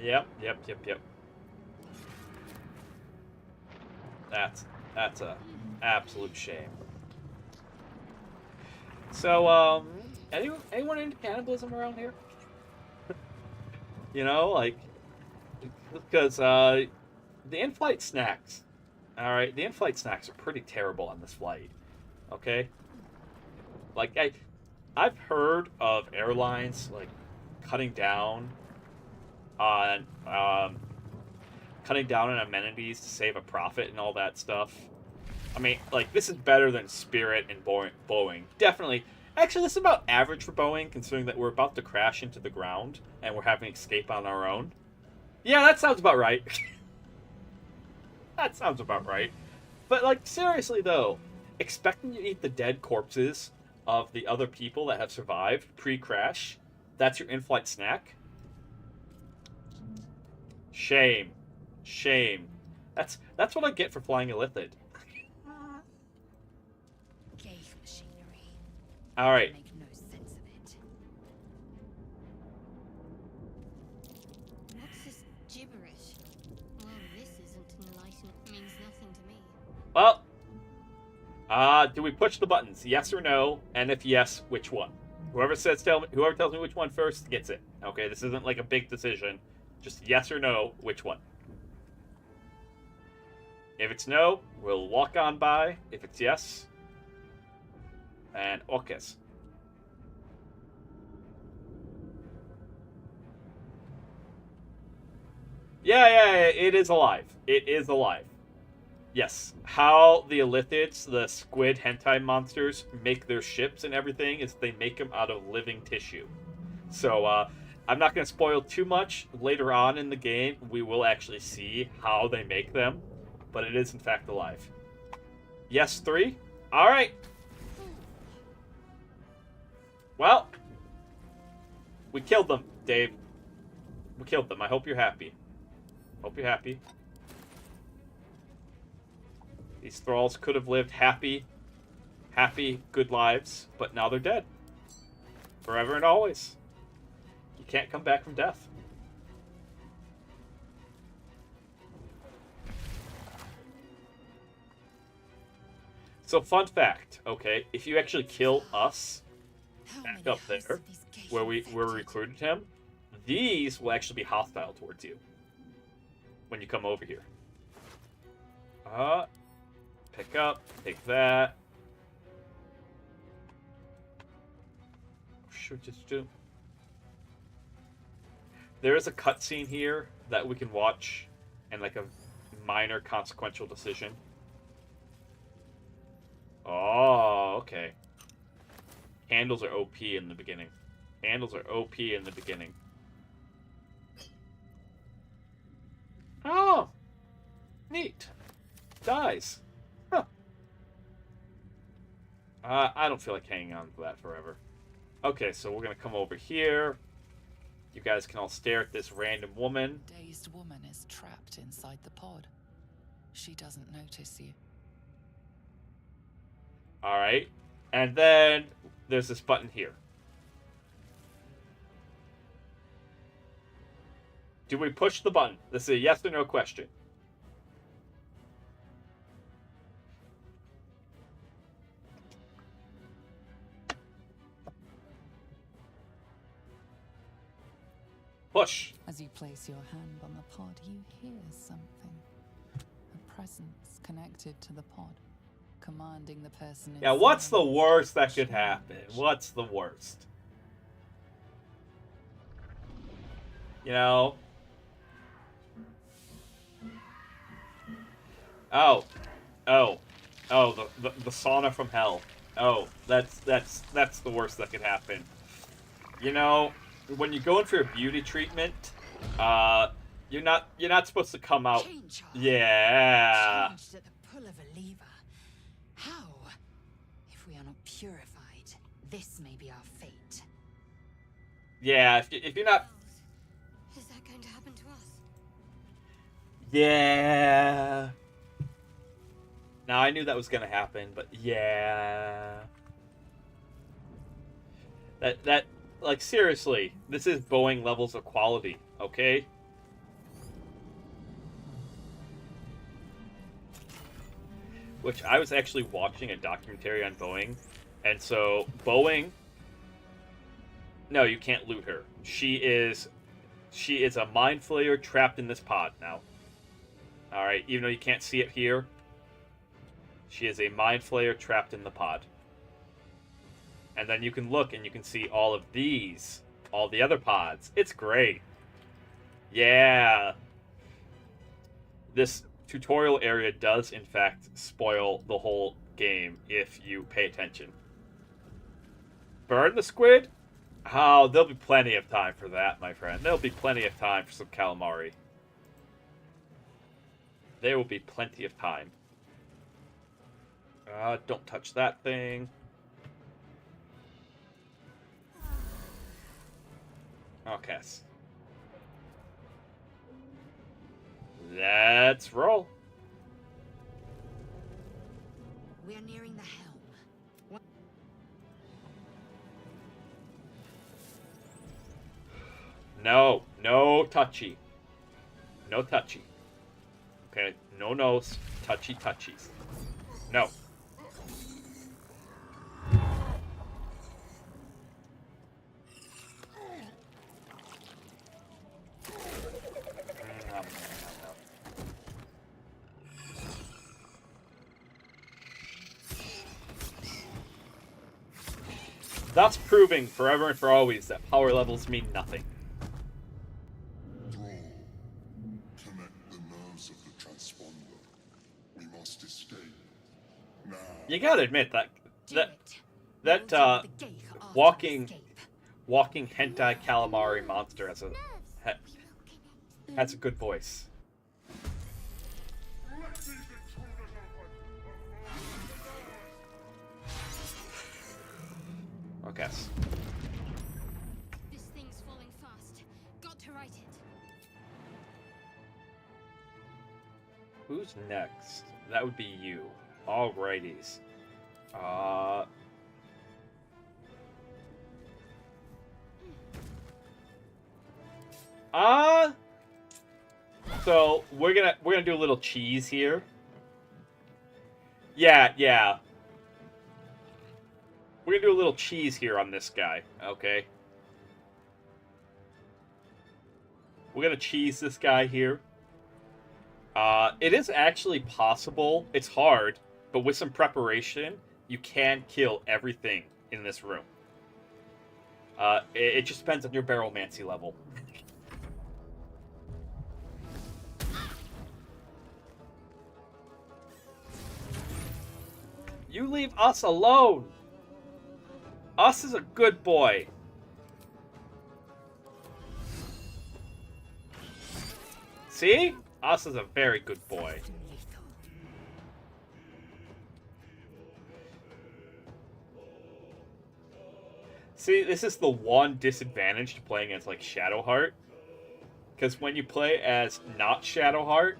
Yep. That's a absolute shame. So, anyone into cannibalism around here? You know, like, because the in-flight snacks. All right, the in-flight snacks are pretty terrible on this flight. Okay, like I've heard of airlines like cutting down on cutting down on amenities to save a profit and all that stuff. I mean, like, this is better than Spirit and Boeing. Definitely. Actually, this is about average for Boeing, considering that we're about to crash into the ground and we're having escape on our own. Yeah, that sounds about right. That sounds about right. But, like, seriously, though, expecting to eat the dead corpses of the other people that have survived pre-crash, that's your in-flight snack? Shame. Shame. That's what I get for flying Illithid. Gave machinery. Alright. Make no sense of it. What's this gibberish? Well, this isn't enlightened. Means nothing to me. Well, do we push the buttons? Yes or no? And if yes, which one? Whoever tells me which one first gets it. Okay, this isn't like a big decision. Just yes or no, which one? If it's no, we'll walk on by. If it's yes, and orcas. Yeah, it is alive. It is alive. Yes, how the Illithids, the squid hentai monsters, make their ships and everything is they make them out of living tissue. So, I'm not going to spoil too much. Later on in the game, we will actually see how they make them, but it is in fact alive. Yes, 3? Alright. Well, we killed them, Dave. We killed them. I hope you're happy. Hope you're happy. These thralls could have lived happy, good lives, but now they're dead. Forever and always. You can't come back from death. So, fun fact, okay, if you actually kill us back up there, where we recruited him, these will actually be hostile towards you when you come over here. Pick up, take that. Should just do. There is a cutscene here that we can watch, and like a minor consequential decision. Oh, okay. Handles are OP in the beginning. Handles are OP in the beginning. Oh, neat. Dies. Huh. I don't feel like hanging on to that forever. Okay, so we're gonna come over here. You guys can all stare at this random woman. Dazed woman is trapped inside the pod. She doesn't notice you. Alright. And then there's this button here. Do we push the button? This is a yes or no question. Push. As you place your hand on the pod, you hear something. A presence connected to the pod, commanding the person inside. Yeah, what's the worst that could happen? What's the worst? You know? Oh, the sauna from hell. Oh, that's the worst that could happen. You know, when you go in for a beauty treatment, you're not supposed to come out. Yeah. Changed at the pull of a lever. How? If we are not purified, this may be our fate. Yeah, if you're not. Is that going to happen to us? Yeah. Now I knew that was gonna happen, but yeah. That like seriously, this is Boeing levels of quality, okay? Which I was actually watching a documentary on Boeing, and so Boeing. No, you can't loot her. She is a mind flayer trapped in this pod now. All right, even though you can't see it here. She is a mind flayer trapped in the pod. And then you can look and you can see all of these, all the other pods. It's great. Yeah. this tutorial area does, in fact, spoil the whole game if you pay attention. Burn the squid? Oh, there'll be plenty of time for that, my friend. There'll be plenty of time for some calamari. There will be plenty of time. Don't touch that thing. Okay. Let's roll. We're nearing the helm. No, no touchy. No touchy. Okay, no nose, touchy touchies. No. Thus proving forever and for always that power levels mean nothing. Draw. Connect the nerves of the transponder. We must escape. Now. You gotta admit that Do it. that We'll do the gate after walking escape. walking hentai calamari monster has a good voice. Okay. This thing's falling fast. Got to right it. Who's next? That would be you. Alrighties. So we're gonna do a little cheese here. Yeah. We're gonna do a little cheese here on this guy, okay? We're gonna cheese this guy here. It is actually possible. It's hard, but with some preparation, you can kill everything in this room. It just depends on your barrelmancy level. You leave us alone! Us is a good boy. See? Us is a very good boy. See, this is the one disadvantage to playing as, like, Shadowheart. Because when you play as not Shadowheart,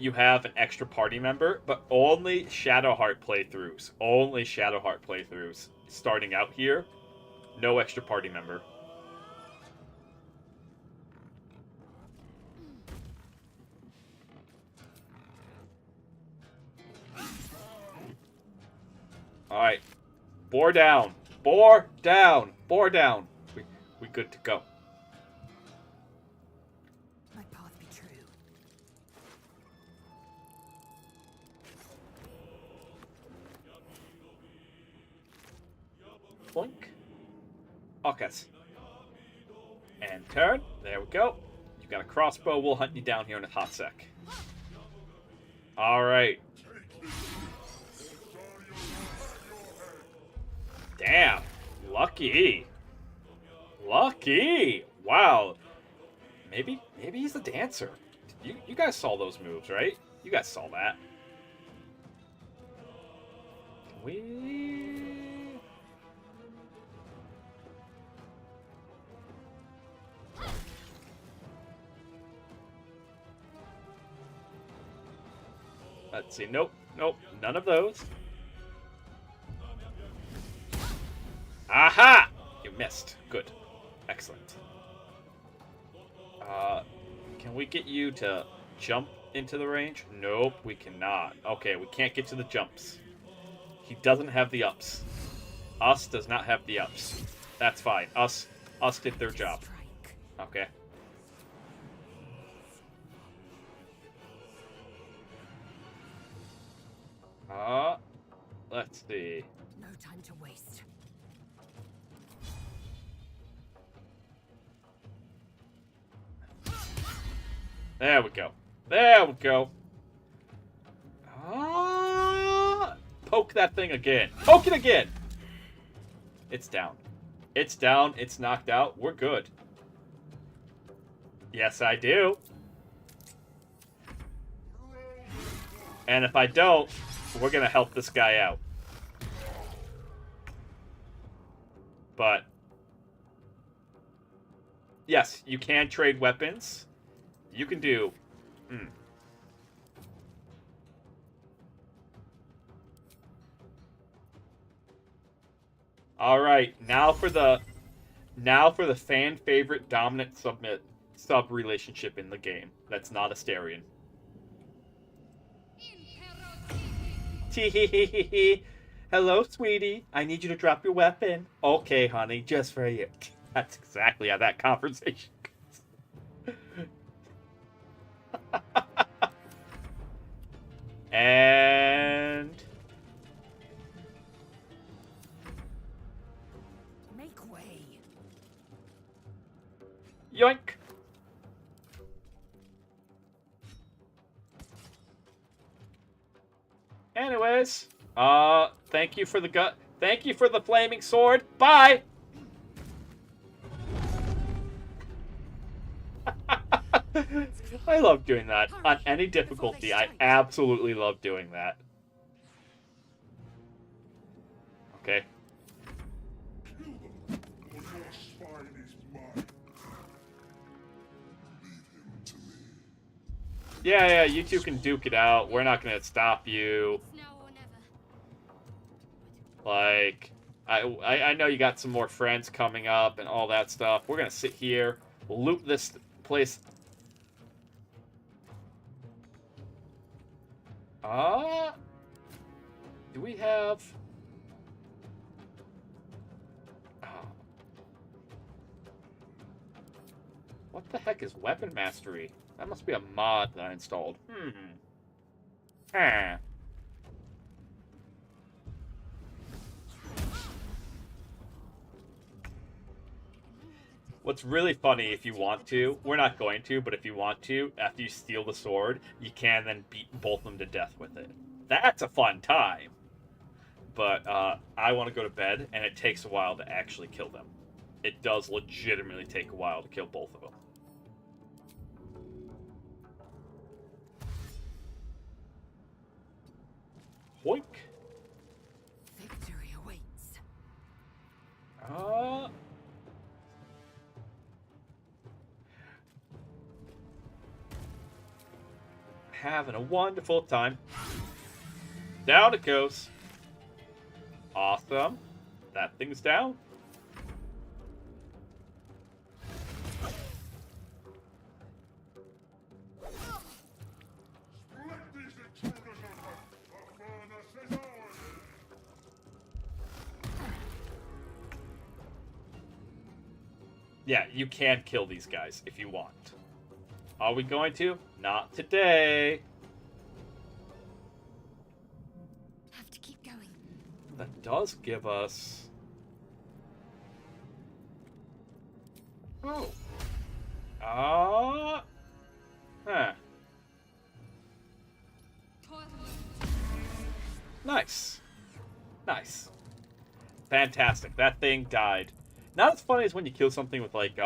you have an extra party member, but only Shadowheart playthroughs. Only Shadowheart playthroughs. Starting out here, no extra party member. Alright. Bore down. Bore down. Bore down. We good to go. My path be true. Blink. Okay. And turn. There we go. You got a crossbow. We'll hunt you down here in a hot sec. Alright. Damn. Lucky. Lucky. Wow. Maybe he's a dancer. You guys saw those moves, right? You guys saw that. Let's see. Nope. None of those. Aha! You missed. Good. Excellent. Can we get you to jump into the range? Nope, we cannot. Okay, we can't get to the jumps. He doesn't have the ups. Us does not have the ups. That's fine. Us did their job. Okay. Let's see. No time to waste. There we go. There we go. Poke that thing again. Poke it again. It's down. It's down. It's knocked out. We're good. Yes, I do. And if I don't, we're going to help this guy out. But yes, you can trade weapons. You can do... All right, now for the fan favorite dominant sub relationship in the game. That's not Asterion. Tee Hello, sweetie. I need you to drop your weapon. Okay, honey, just for you. That's exactly how that conversation goes. And Make way. yoink. Anyways, thank you for the gut. Thank you for the flaming sword. Bye. I love doing that on any difficulty. I absolutely love doing that. Okay. Or your spine is mine. Leave him to me. Yeah, you two can duke it out. We're not gonna stop you. It's now or never. Like, I know you got some more friends coming up and all that stuff. We're gonna sit here, loot this place. Do we have... What the heck is weapon mastery? That must be a mod that I installed. What's really funny, if you want to, we're not going to, but if you want to, after you steal the sword, you can then beat both of them to death with it. That's a fun time. But I want to go to bed, and it takes a while to actually kill them. It does legitimately take a while to kill both of them. Hoink. Victory awaits. Having a wonderful time. Down it goes. Awesome. That thing's down. Let these intruders out. The furnace is ours. Yeah, you can kill these guys if you want. Are we going to? Not today. Have to keep going. That does give us... Oh. Huh. Nice. Nice. Fantastic. That thing died. Not as funny as when you kill something with, like,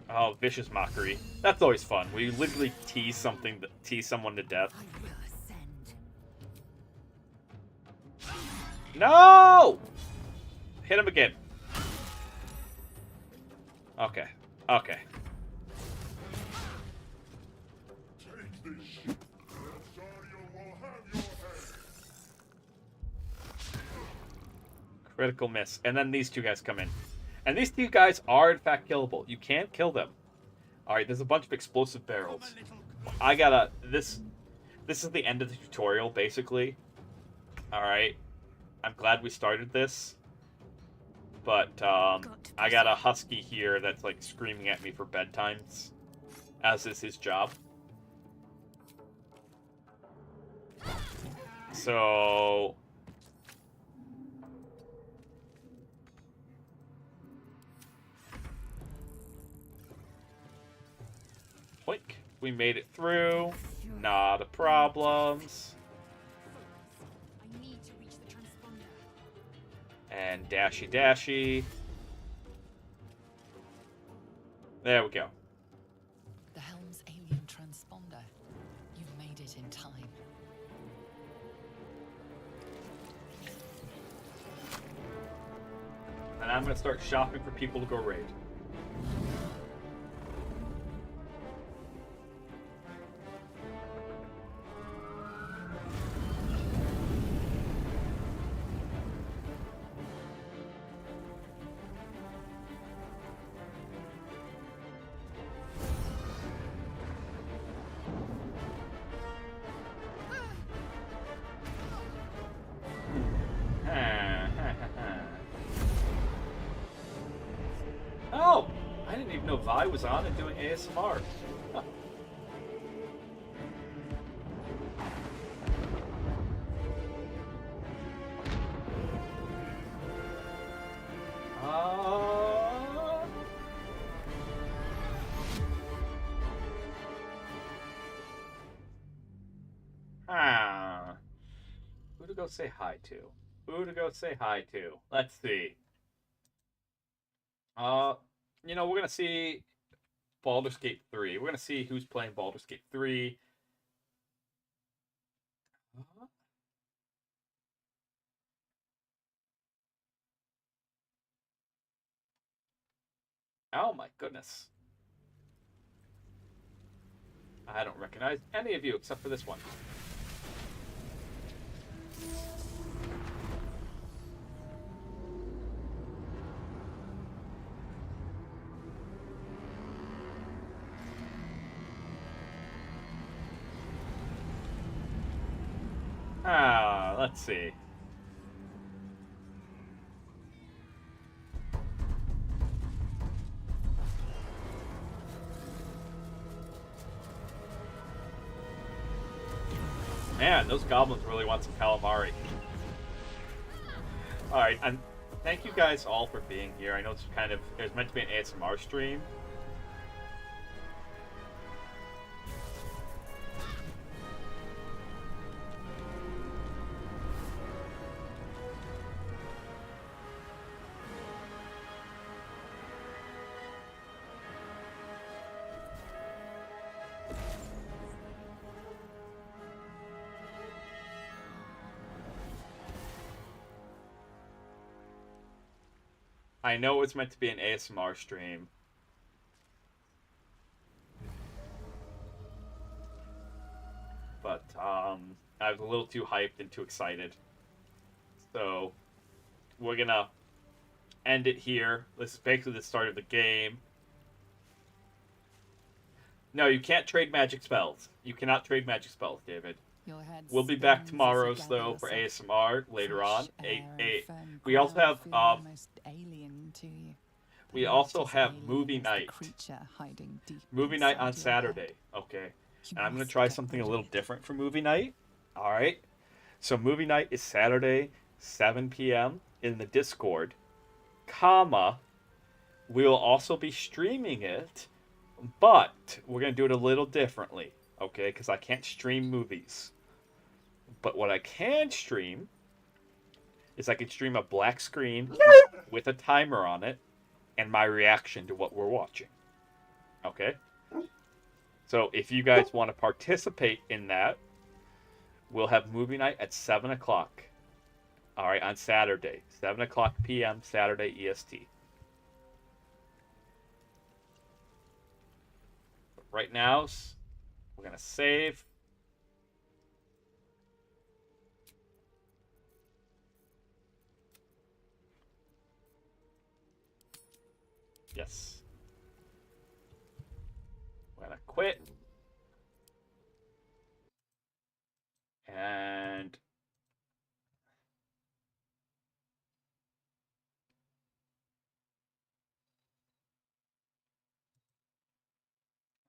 oh, vicious mockery. That's always fun. Where you literally tease someone to death. I will ascend. No! Hit him again. Okay. Okay. Take this ship. Asarion will have your head. Critical miss. And then these two guys come in. And these two guys are, in fact, killable. You can kill them. Alright, there's a bunch of explosive barrels. I gotta... This is the end of the tutorial, basically. Alright. I'm glad we started this. But, I got a husky here that's, like, screaming at me for bedtimes. As is his job. So... Boink. We made it through. Not a problems. I need to reach the transponder. And dashy dashy. There we go. The helm's alien transponder. You've made it in time. And I'm gonna start shopping for people to go raid. Oh! I didn't even know Vi was on and doing ASMR. Huh. Who to go say hi to? Who to go say hi to? Let's see. We're gonna see Baldur's Gate 3. We're gonna see who's playing Baldur's Gate 3. Oh my goodness. I don't recognize any of you except for this one. Let's see. Man, those goblins really want some calamari. Alright, and thank you guys all for being here. I know it was meant to be an ASMR stream. I know it's meant to be an ASMR stream. But, I was a little too hyped and too excited. So, we're gonna end it here. This is basically the start of the game. No, you can't trade magic spells. You cannot trade magic spells, David. We'll be back tomorrow, though, for ASMR later on. We also have movie night. Movie night on Saturday, okay. And I'm gonna try something a little different for movie night. All right. So movie night is Saturday, 7 p.m. in the Discord, comma. We'll also be streaming it, but we're gonna do it a little differently, okay? Because I can't stream movies. But what I can stream is I can stream a black screen with a timer on it and my reaction to what we're watching. Okay? So if you guys want to participate in that, we'll have movie night at 7 o'clock. All right, on Saturday. 7 o'clock p.m. Saturday EST. But right now, we're going to save. Yes. We're gonna quit. And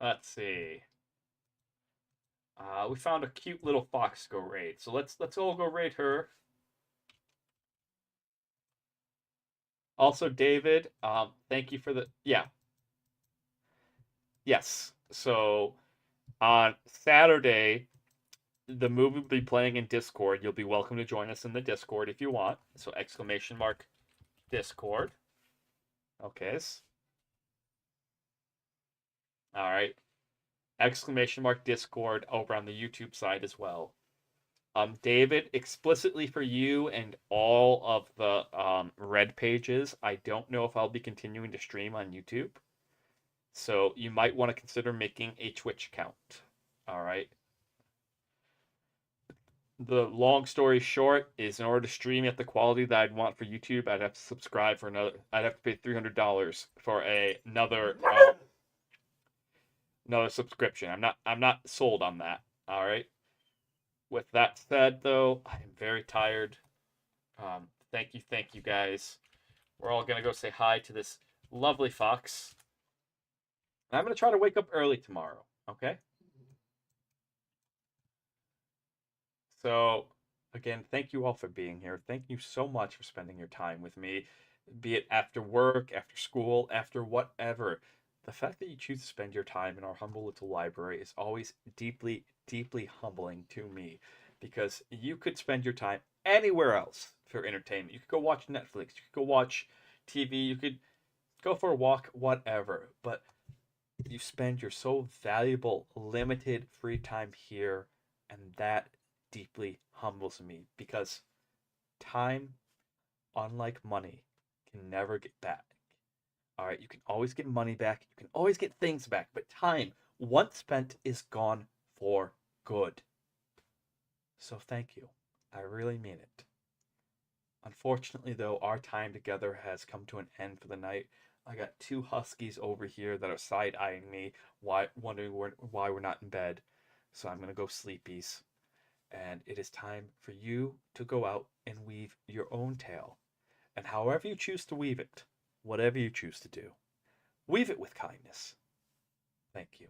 let's see. We found a cute little fox to go raid. So let's all go raid her. Also, David, thank you for the yes. So On Saturday, the movie will be playing in Discord. You'll be welcome to join us in the Discord if you want. So exclamation mark Discord. Okay. All right. Exclamation mark Discord over on the YouTube side as well. David, explicitly for you and all of the red pages, I don't know if I'll be continuing to stream on YouTube. So you might want to consider making a Twitch account. All right. The long story short is, in order to stream at the quality that I'd want for YouTube, I'd have to subscribe for another. I'd have to pay $300 for another subscription. I'm not sold on that. All right. With that said, though, I am very tired. Thank you guys. We're all gonna go say hi to this lovely fox. And I'm gonna try to wake up early tomorrow. Okay. So, again, thank you all for being here. Thank you so much for spending your time with me, be it after work, after school, after whatever. The fact that you choose to spend your time in our humble little library is always deeply, deeply humbling to me, because you could spend your time anywhere else for entertainment. You could go watch Netflix, you could go watch TV, you could go for a walk, whatever. But you spend your so valuable, limited free time here, and that deeply humbles me, because time, unlike money, can never get back. All right, you can always get money back, you can always get things back, but time, once spent, is gone for good. So thank you. I really mean it. Unfortunately, though, our time together has come to an end for the night. I got two huskies over here that are side eyeing me, wondering why we're not in bed. So I'm gonna go sleepies. And it is time for you to go out and weave your own tale. And however you choose to weave it, whatever you choose to do, weave it with kindness. Thank you.